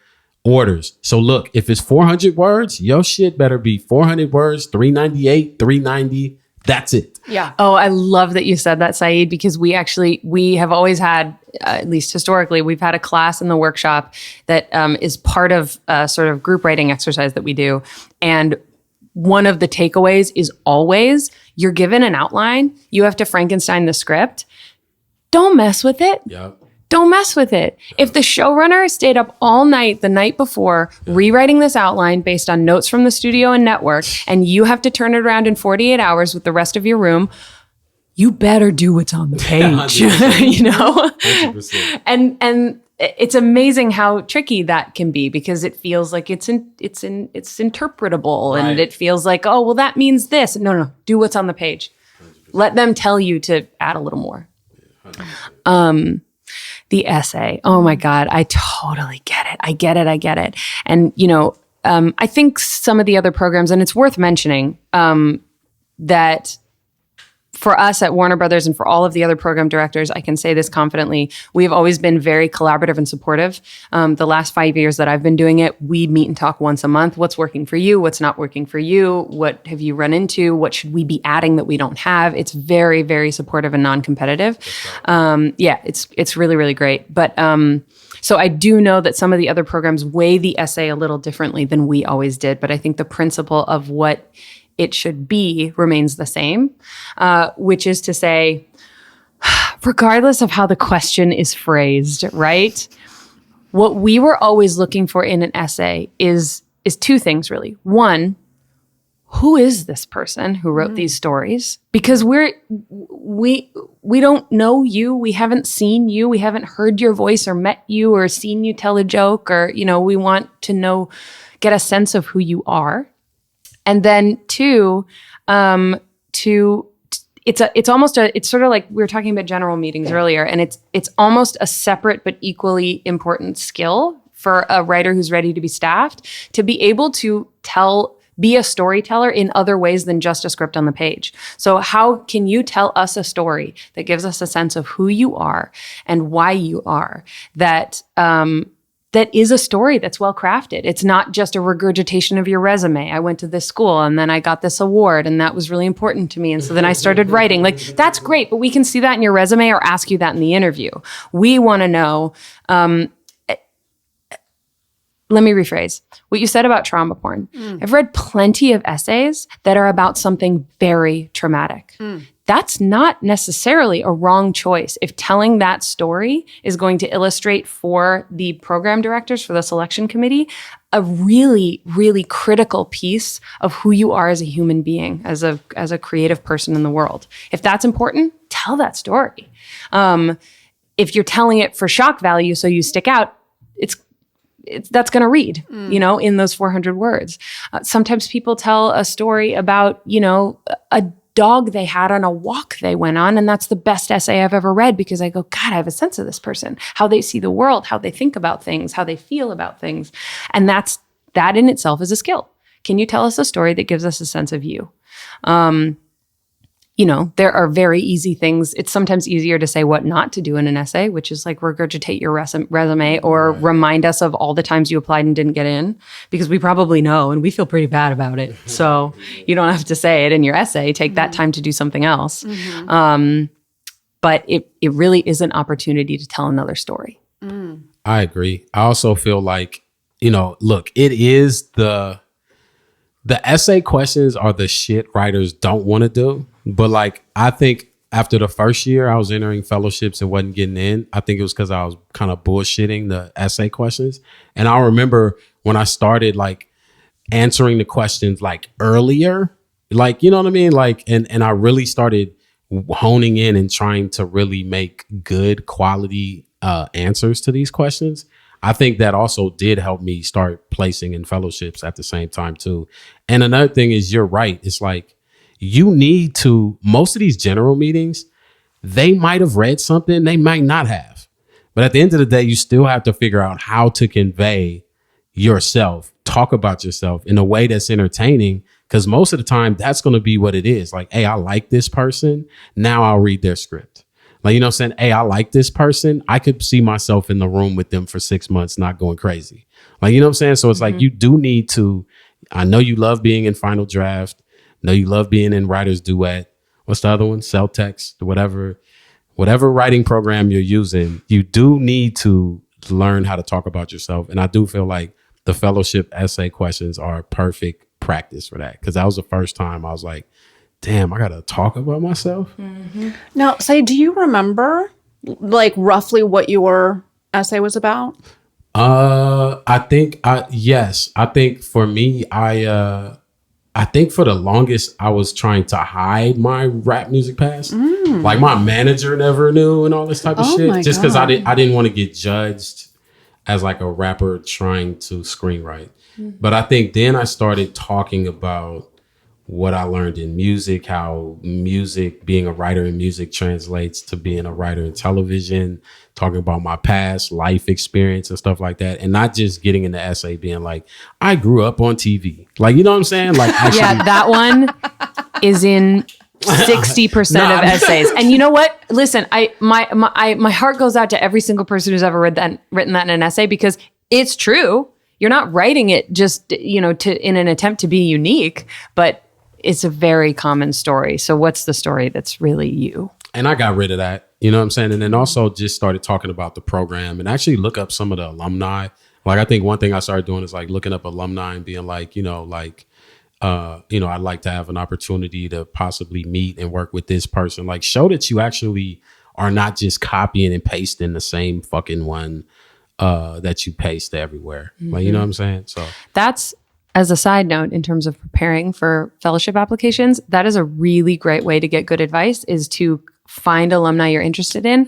orders. So look, if it's 400 words, your shit better be 400 words, 398, 390. That's it. Yeah. Oh, I love that you said that, Saeed, because we have always had, at least historically, we've had a class in the workshop that is part of a sort of group writing exercise that we do. And one of the takeaways is always, you're given an outline, you have to Frankenstein the script. Don't mess with it. Yep. Don't mess with it. If the showrunner stayed up all night the night before rewriting this outline based on notes from the studio and network, and you have to turn it around in 48 hours with the rest of your room, you better do what's on the page, you know? 100%. And it's amazing how tricky that can be because it feels like it's interpretable, right. And it feels like, oh, well, that means this. No, do what's on the page. 100%. Let them tell you to add a little more. 100%. The essay. Oh my God. I totally get it. I get it. And, you know, I think some of the other programs, and it's worth mentioning, that for us at Warner Brothers and for all of the other program directors, I can say this confidently, we've always been very collaborative and supportive. The last 5 years that I've been doing it, we meet and talk once a month. What's working for you? What's not working for you? What have you run into? What should we be adding that we don't have? It's very, very supportive and non-competitive. It's really, really great. But so I do know that some of the other programs weigh the essay a little differently than we always did. But I think the principle of what it should be remains the same, which is to say, regardless of how the question is phrased, right? What we were always looking for in an essay is two things, really. One, who is this person who wrote these stories? Because we don't know you, we haven't seen you, we haven't heard your voice or met you or seen you tell a joke, or we want to get a sense of who you are. And then two, it's sort of like we were talking about general meetings earlier, and it's almost a separate but equally important skill for a writer who's ready to be staffed to be able to be a storyteller in other ways than just a script on the page. So how can you tell us a story that gives us a sense of who you are and why you are, that is a story that's well crafted. It's not just a regurgitation of your resume. I went to this school and then I got this award and that was really important to me. And so then I started writing. Like, that's great, but we can see that in your resume or ask you that in the interview. We want to know, let me rephrase what you said about trauma porn. I've read plenty of essays that are about something very traumatic. That's not necessarily a wrong choice if telling that story is going to illustrate for the program directors, for the selection committee, a really, really critical piece of who you are as a human being, as a creative person in the world. If that's important, tell that story. If you're telling it for shock value so you stick out, that's going to read, in those 400 words. Sometimes people tell a story about, a dog they had on a walk they went on, and that's the best essay I've ever read because I go, God, I have a sense of this person, how they see the world, how they think about things, how they feel about things. And that in itself is a skill. Can you tell us a story that gives us a sense of you? There are very easy things. It's sometimes easier to say what not to do in an essay, which is like regurgitate your resume or remind us of all the times you applied and didn't get in, because we probably know and we feel pretty bad about it. So you don't have to say it in your essay. Take that time to do something else. But it really is an opportunity to tell another story. I agree. I also feel like, look, it is the essay questions are the shit writers don't want to do. But like, I think after the first year I was entering fellowships and wasn't getting in, I think it was because I was kind of bullshitting the essay questions. And I remember when I started like answering the questions like earlier, like, you know what I mean? Like, and I really started honing in and trying to really make good quality answers to these questions. I think that also did help me start placing in fellowships at the same time too. And another thing is, you're right. It's like, you need to, most of these general meetings, they might have read something, they might not have. But at the end of the day, you still have to figure out how to convey yourself, talk about yourself in a way that's entertaining, because most of the time that's going to be what it is. Like, hey, I like this person. Now I'll read their script. Like, you know what I'm saying? Hey, I like this person. I could see myself in the room with them for 6 months, not going crazy. Like, you know what I'm saying? So it's like, you do need to, I know you love being in final draft. No, you love being in writer's duet. What's the other one? Cell text, whatever writing program you're using, you do need to learn how to talk about yourself. And I do feel like the fellowship essay questions are perfect practice for that. Because that was the first time I was like, damn, I got to talk about myself. Now, do you remember like roughly what your essay was about? Yes. I think for me, I think for the longest, I was trying to hide my rap music past. Like, my manager never knew and all this type of shit. Just because I didn't want to get judged as like a rapper trying to screenwrite. But I think then I started talking about what I learned in music, how music, being a writer in music translates to being a writer in television, talking about my past life experience and stuff like that. And not just getting in the essay being like, I grew up on TV. Like, you know what I'm saying? Like, actually, yeah, that one is in 60% of essays. And you know what? Listen, my heart goes out to every single person who's ever written that in an essay, because it's true. You're not writing it just, in an attempt to be unique, but it's a very common story. So what's the story that's really you? And I got rid of that, you know what I'm saying? And then also just started talking about the program and actually look up some of the alumni. Like, I think one thing I started doing is like looking up alumni and being like, I'd like to have an opportunity to possibly meet and work with this person. Like, show that you actually are not just copying and pasting the same fucking one that you paste everywhere. Like, you know what I'm saying? So that's, as a side note, in terms of preparing for fellowship applications, that is a really great way to get good advice, is to find alumni you're interested in,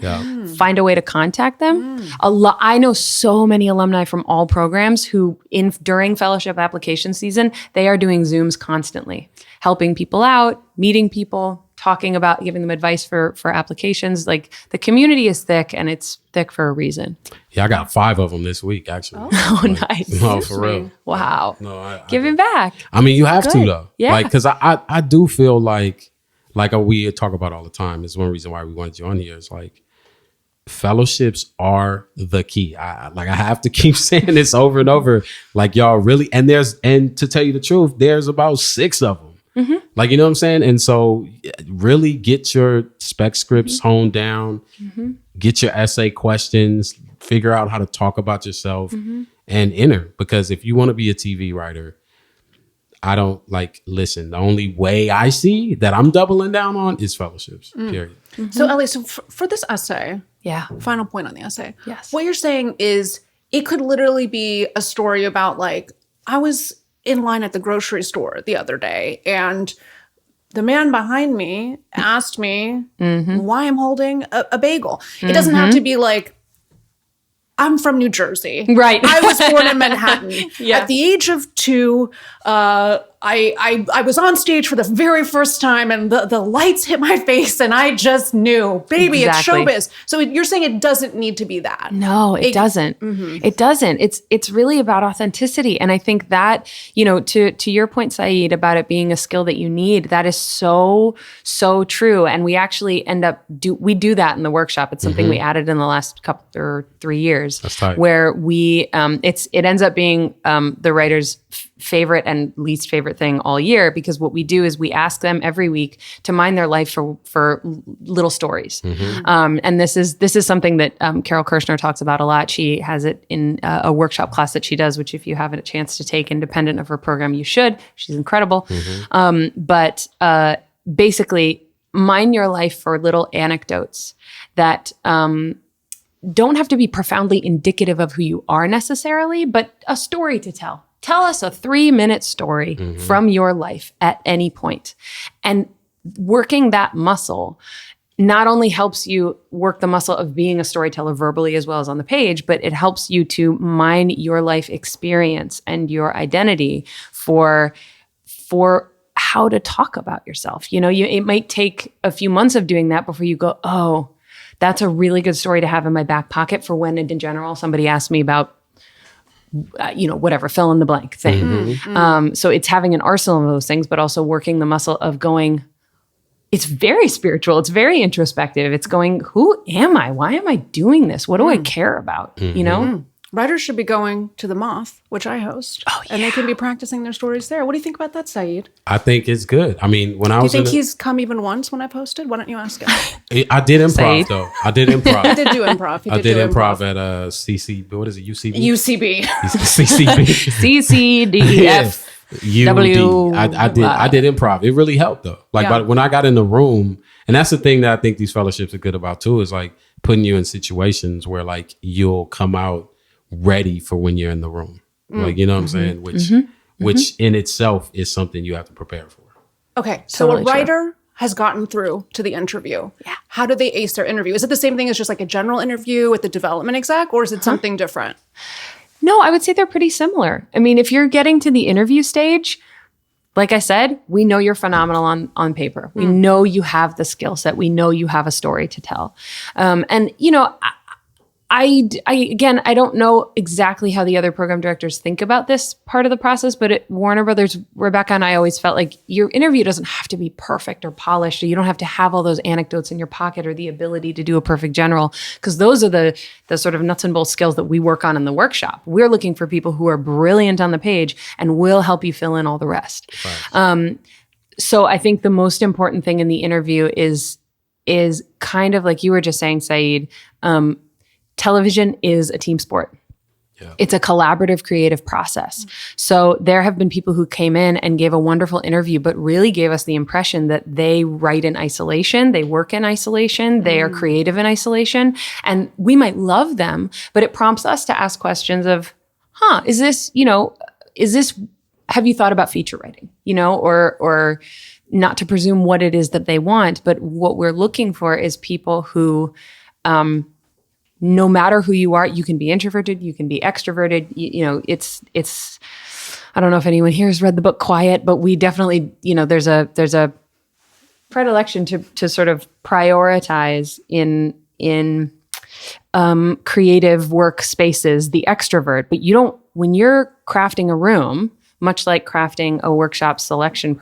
find a way to contact them. I know so many alumni from all programs who during fellowship application season, they are doing Zooms constantly, helping people out, meeting people, talking about, giving them advice for applications. Like the community is thick, and it's thick for a reason. Yeah, I got 5 of them this week, actually. Oh, nice. No, for real. Wow. No, Give it back. I mean, you have to though. Yeah. Like, because I do feel like we talk about all the time. It's one reason why we wanted you on here. Is like fellowships are the key. I have to keep saying this over and over. Like y'all really, and to tell you the truth, there's about 6 of them. Like, you know what I'm saying? And so really get your spec scripts honed down, get your essay questions, figure out how to talk about yourself and enter. Because if you want to be a TV writer, listen, the only way I see that I'm doubling down on is fellowships, period. So Elly, for this essay, final point on the essay. Yes. What you're saying is it could literally be a story about like, I was in line at the grocery store the other day and the man behind me asked me why I'm holding a bagel. It doesn't have to be like, I'm from New Jersey. Right. I was born in Manhattan. At the age of 2, I was on stage for the very first time and the lights hit my face and I just knew, baby, it's showbiz. So you're saying it doesn't need to be that. No, it doesn't. It doesn't. It's really about authenticity. And I think that, to your point, Saeed, about it being a skill that you need, that is so, so true. And we actually we do that in the workshop. It's something we added in the last couple or 3 years. That's tight. Where we, it ends up being the writer's favorite and least favorite thing all year, because what we do is we ask them every week to mine their life for little stories. And this is something that Carol Kirshner talks about a lot. She has it in a workshop class that she does, which if you haven't a chance to take independent of her program, you should. She's incredible. But basically, mine your life for little anecdotes that don't have to be profoundly indicative of who you are necessarily, but a story to tell. Tell us a 3-minute story from your life at any point. And working that muscle not only helps you work the muscle of being a storyteller verbally as well as on the page, but it helps you to mine your life experience and your identity for how to talk about yourself. It might take a few months of doing that before you go, oh, that's a really good story to have in my back pocket for when in general somebody asks me about whatever, fill in the blank thing. So it's having an arsenal of those things, but also working the muscle of going, it's very spiritual. It's very introspective. It's going, who am I? Why am I doing this? What do I care about? Writers should be going to the Moth, which I host, and they can be practicing their stories there. What do you think about that, Saeed? I think it's good. I mean, when I was do you think he's come even once when I posted? Why don't you ask him? I did improv, though. I did improv. I did do improv. I did improv at CC, what is it, UCB? UCB. CCB. CCDF. I did improv. It really helped though. But when I got in the room, and that's the thing that I think these fellowships are good about too, is like putting you in situations where like you'll come out ready for when you're in the room. Like, you know what I'm saying? Which in itself is something you have to prepare for. Okay. So totally a writer has gotten through to the interview. Yeah. How do they ace their interview? Is it the same thing as just like a general interview with the development exec, or is it something different? No, I would say they're pretty similar. I mean, if you're getting to the interview stage, like I said, we know you're phenomenal on paper. We know you have the skill set. We know you have a story to tell. I don't know exactly how the other program directors think about this part of the process, but at Warner Brothers, Rebecca and I always felt like your interview doesn't have to be perfect or polished, or you don't have to have all those anecdotes in your pocket or the ability to do a perfect general, because those are the sort of nuts and bolts skills that we work on in the workshop. We're looking for people who are brilliant on the page and will help you fill in all the rest. Right. So I think the most important thing in the interview is kind of like you were just saying, Saeed, television is a team sport. Yeah. It's a collaborative, creative process. So there have been people who came in and gave a wonderful interview, but really gave us the impression that they write in isolation, they work in isolation, they are creative in isolation, and we might love them, but it prompts us to ask questions of, have you thought about feature writing? Or not to presume what it is that they want, but what we're looking for is people who, no matter who you are, you can be introverted, you can be extroverted. You know, it's. I don't know if anyone here has read the book Quiet, but we definitely, you know, there's a predilection to sort of prioritize in creative work spaces the extrovert, but you don't. When you're crafting a room, much like crafting a workshop selection,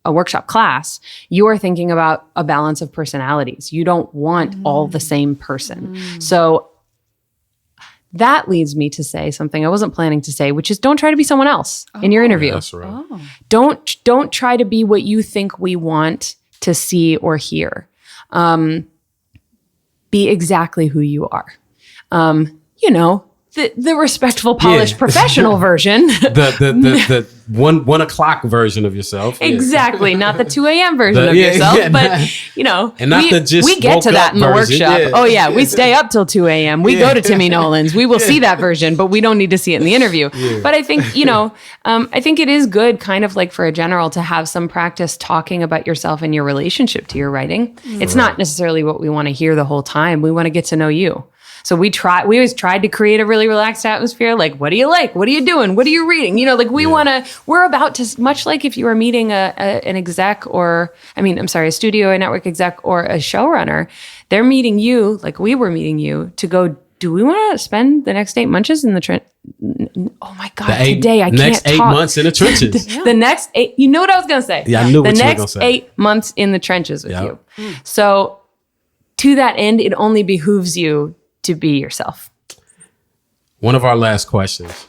a workshop class, you are thinking about a balance of personalities. You don't want all the same person. So that leads me to say something I wasn't planning to say, which is don't try to be someone else in your interview. That's right. Don't try to be what you think we want to see or hear. Be exactly who you are. You know, the respectful, polished, professional version. The 1 o'clock version of yourself. Exactly. Not the 2 a.m. version of yourself, but you know, and not the just we get to that in the version. workshop. Yeah. Oh yeah. We stay up till 2 a.m. We go to Timmy Nolan's. We will see that version, but we don't need to see it in the interview. Yeah. But I think, you know, I think it is good kind of like for a general to have some practice talking about yourself and your relationship to your writing. It's not necessarily what we want to hear the whole time. We want to get to know you. So we always tried to create a really relaxed atmosphere. Like, what do you like? What are you doing? What are you reading? You know, like we're about to, much like if you were meeting an exec a studio, a network exec or a showrunner, they're meeting you, like we were meeting you to go, do we want to spend the next 8 months in the trench? Oh my God, today I can't talk. Next 8 months in the trenches. The next 8, you know what I was going to say? Yeah, I knew what you were going to The say. next 8 months in the trenches with you. So to that end, it only behooves you to be yourself. One of our last questions.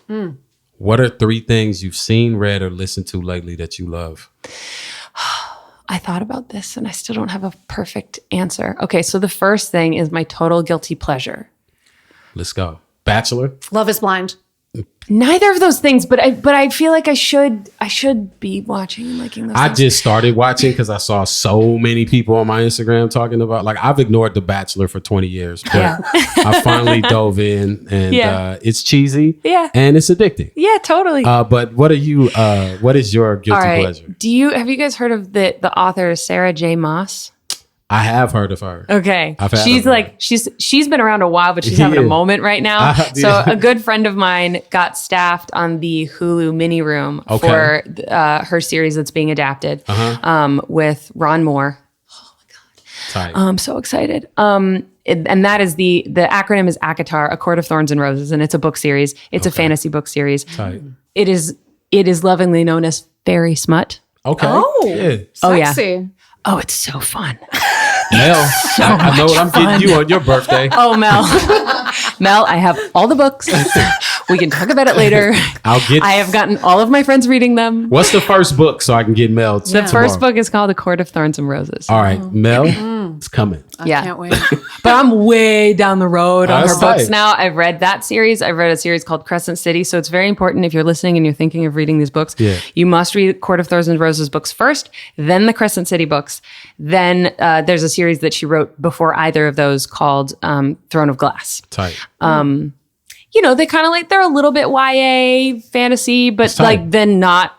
What are 3 things you've seen, read, or listened to lately that you love? I thought about this and I still don't have a perfect answer. Okay, so the first thing is my total guilty pleasure. Let's go. Bachelor? Love is Blind. Neither of those things, but I feel like I should be watching and liking those I things. just started watching because I saw so many people on my Instagram talking about, like, I've ignored The Bachelor for 20 years, but I finally dove in and it's cheesy and it's addicting. Yeah, totally. But what is your guilty pleasure? Have you guys heard of the author Sarah J. Maas? I have heard of her. Okay. She's been around a while, but she's having a moment right now. So a good friend of mine got staffed on the Hulu mini room for her series that's being adapted with Ron Moore. Oh my God. Tight. I'm so excited. And that is the acronym is ACOTAR, A Court of Thorns and Roses, and it's a book series. It's a fantasy book series. Tight. It is lovingly known as fairy smut. Okay. Sexy. Oh, it's so fun. Mel, I know what I'm getting you on your birthday. Oh, Mel. Mel, I have all the books. We can talk about it later. I have gotten all of my friends reading them. What's the first book so I can get Mel? The first book is called A Court of Thorns and Roses. All right, Mel, it's coming. I can't wait. But I'm way down the road on her That's books tight. now. I've read that series. I've read a series called Crescent City. So it's very important if you're listening and you're thinking of reading these books. Yeah. You must read Court of Thorns and Roses books first, then the Crescent City books. Then there's a series that she wrote before either of those called Throne of Glass. Tight. You know, they kind of they're a little bit YA fantasy, but then not.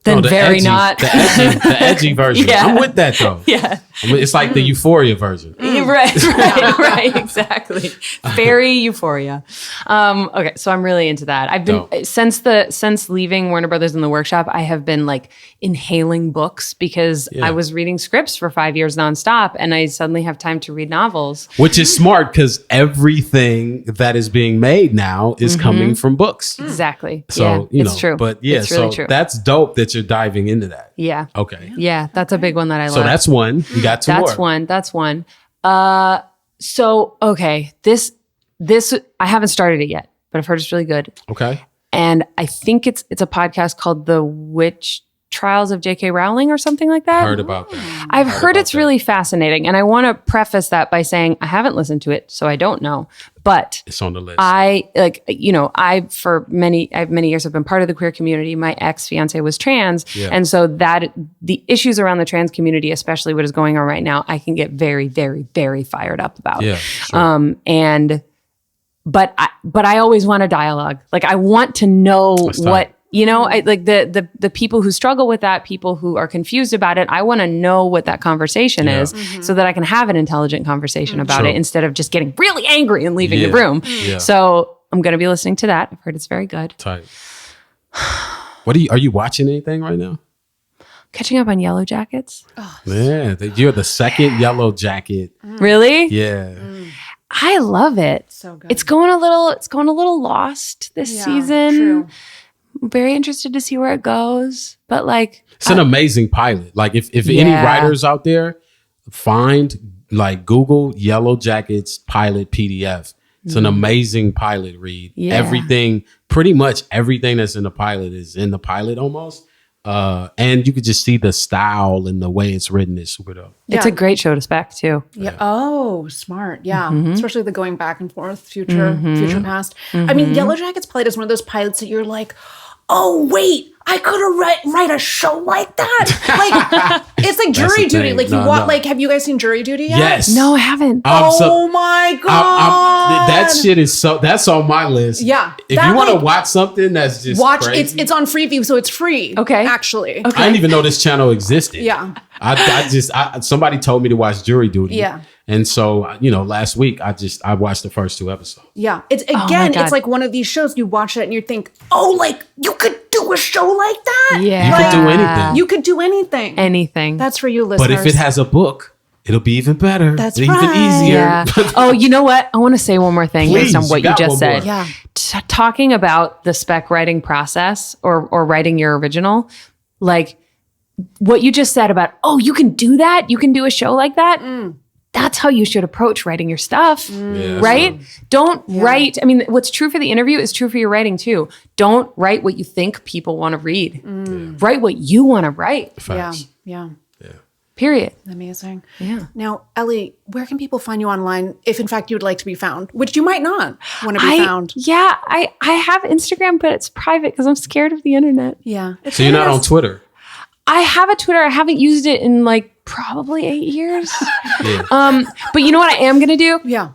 Then very not. The edgy version. Yeah. I'm with that though. Yeah. It's like the Euphoria version. Right, exactly. Very Euphoria. Okay, so I'm really into that. I've been since leaving Warner Brothers in the workshop, I have been like inhaling books because I was reading scripts for 5 years nonstop, and I suddenly have time to read novels. Which is smart because everything that is being made now is coming from books. Exactly. So it's true. But it's really true. That's dope that you're diving into that. Yeah. Okay. Yeah, that's a big one that I love. So that's one. You got two more. That's one. So okay, this I haven't started it yet, but I've heard it's really good. Okay. And I think it's a podcast called The Witch Trials of J.K. Rowling or something like that. Heard about that. I've heard it's really fascinating. And I want to preface that by saying I haven't listened to it, so I don't know. But it's on the list. I have many years have been part of the queer community. My ex-fiance was trans. Yeah. And so that the issues around the trans community, especially what is going on right now, I can get very, very, very fired up about. Yeah. Sure. But I always want a dialogue. Like I want to know You know, I like the people who struggle with that, people who are confused about it. I want to know what that conversation is so that I can have an intelligent conversation about it instead of just getting really angry and leaving the room. Yeah. So I'm going to be listening to that. I've heard it's very good. Tight. Are you watching anything right now? Catching up on Yellow Jackets. Oh, yeah, you're the second Yellow Jacket. Really? Yeah. I love it. So good. It's going a little lost this season. True. I'm very interested to see where it goes. But like, it's an amazing pilot. Like if any writers out there Google Yellow Jackets pilot PDF. It's an amazing pilot read. Yeah. Pretty much everything that's in the pilot is in the pilot almost. And you could just see the style and the way it's written is super dope. It's a great show to spec too. Yeah. Oh, smart. Yeah. Especially the going back and forth, future past. I mean, Yellow Jackets pilot is one of those pilots that you're like, oh, wait, I could have write a show like that. Like, it's like Jury Duty. Like, have you guys seen Jury Duty yet? Yes. No, I haven't. Oh my God. That shit is that's on my list. Yeah. If you want to watch something that's just crazy. It's on Freeview, so it's free. Okay. Actually. Okay. I didn't even know this channel existed. Yeah. Somebody told me to watch Jury Duty. Yeah. And so, last week I watched the first 2 episodes. Yeah. It's like one of these shows you watch it and you think, oh, like you could do a show like that. Yeah. You could do anything. You could do anything. Anything. That's for you listeners. But if it has a book, it'll be even better. That's even right. easier. Yeah. Oh, you know what? I want to say one more thing based on what you just said. Yeah. Talking about the spec writing process or writing your original, like what you just said about, oh, you can do that? You can do a show like that? That's how you should approach writing your stuff, right? Don't write. I mean, what's true for the interview is true for your writing too. Don't write what you think people want to read. Write what you want to write. Facts. Yeah. Period. Amazing. Yeah. Now, Elly, where can people find you online if in fact you would like to be found, which you might not want to be found? Yeah, I have Instagram, but it's private because I'm scared of the internet. Yeah. So you're not on Twitter? I have a Twitter. I haven't used it in like probably 8 years. But you know what I am going to do? Yeah.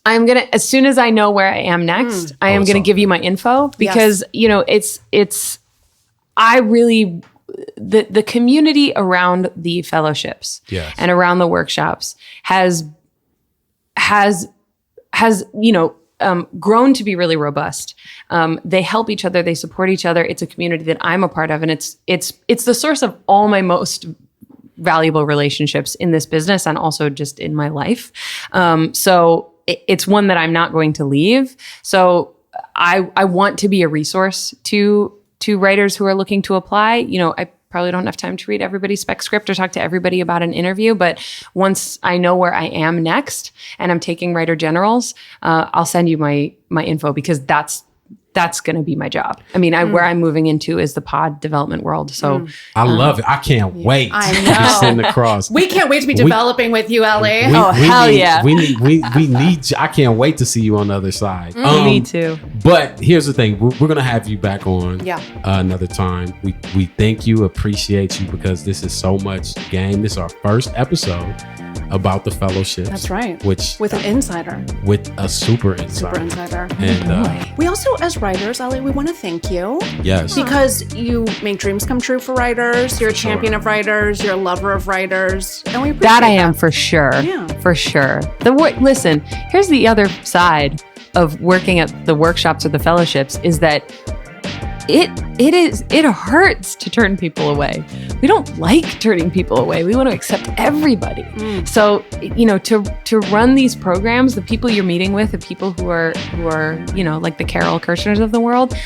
I'm going to, as soon as I know where I am next, I am going to give you my info because, the community around the fellowships and around the workshops has grown to be really robust. They help each other. They support each other. It's a community that I'm a part of. And it's the source of all my most valuable relationships in this business and also just in my life. So it's one that I'm not going to leave. So I want to be a resource to writers who are looking to apply. I probably don't have time to read everybody's spec script or talk to everybody about an interview, but once I know where I am next and I'm taking writer generals, I'll send you my info because that's going to be my job. I mean, where I'm moving into is the pod development world. So I love it. I can't wait I to know. be sitting across. We can't wait to be developing with you, Elly. Hell yeah. We need you. I can't wait to see you on the other side. Me too. But here's the thing. We're going to have you back on another time. We thank you, appreciate you because this is so much game. This is our first episode about the fellowships. That's right. With an insider. With a super insider. And we also, as writers, Elly, we want to thank you. Yes. Because you make dreams come true for writers. You're a champion of writers. You're a lover of writers. And we appreciate that. I am for sure. Yeah. For sure. Listen, here's the other side of working at the workshops or the fellowships is that it hurts to turn people away. We don't like turning people away. We want to accept everybody. So, to run these programs, the people you're meeting with, the people who are, like the Carol Kirchners of the world,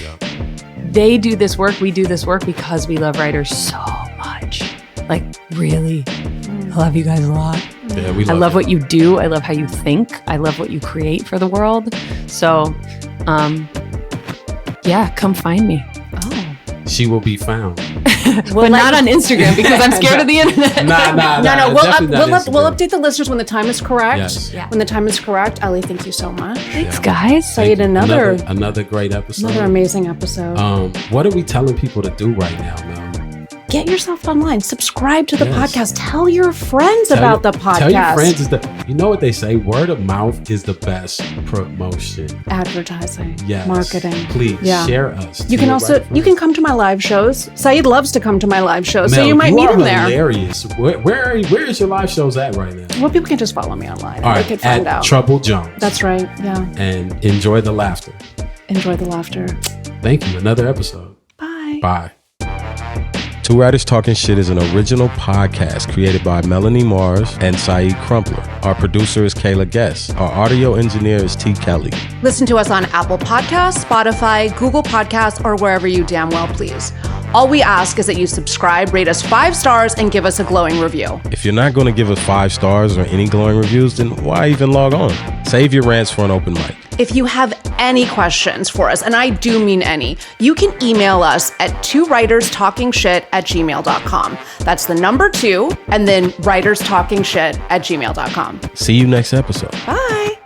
they do this work. We do this work because we love writers so much. Like, really, I love you guys a lot. Yeah, I love what you do. I love how you think. I love what you create for the world. So, come find me. Oh. She will be found. But not on Instagram because I'm scared of the internet. No. We'll update the listeners when the time is correct. Yes. Yeah. When the time is correct. Elly, thank you so much. Thanks, guys. So you had another great episode. Another amazing episode. What are we telling people to do right now, Mel? get yourself online. Subscribe to the podcast. Tell your friends about the podcast. Tell your friends you know what they say? Word of mouth is the best promotion. Advertising. Yes. Marketing. Please share us. You can also you can come to my live shows. Saeed loves to come to my live shows, so you might meet him there. Hilarious. Where is your live shows at right now? Well, people can just follow me online. All right, they can find out. Trouble Jones. That's right. Yeah. And enjoy the laughter. Enjoy the laughter. Thank you. Another episode. Bye. Bye. Two Writers Talking Shit is an original podcast created by Melanie Mars and Saeed Crumpler. Our producer is Kayla Guess. Our audio engineer is T. Kelly. Listen to us on Apple Podcasts, Spotify, Google Podcasts, or wherever you damn well please. All we ask is that you subscribe, rate us 5 stars, and give us a glowing review. If you're not going to give us 5 stars or any glowing reviews, then why even log on? Save your rants for an open mic. If you have any questions for us, and I do mean any, you can email us at twowriterstalkingshit@gmail.com. That's the number 2, and then writerstalkingshit@gmail.com. See you next episode. Bye.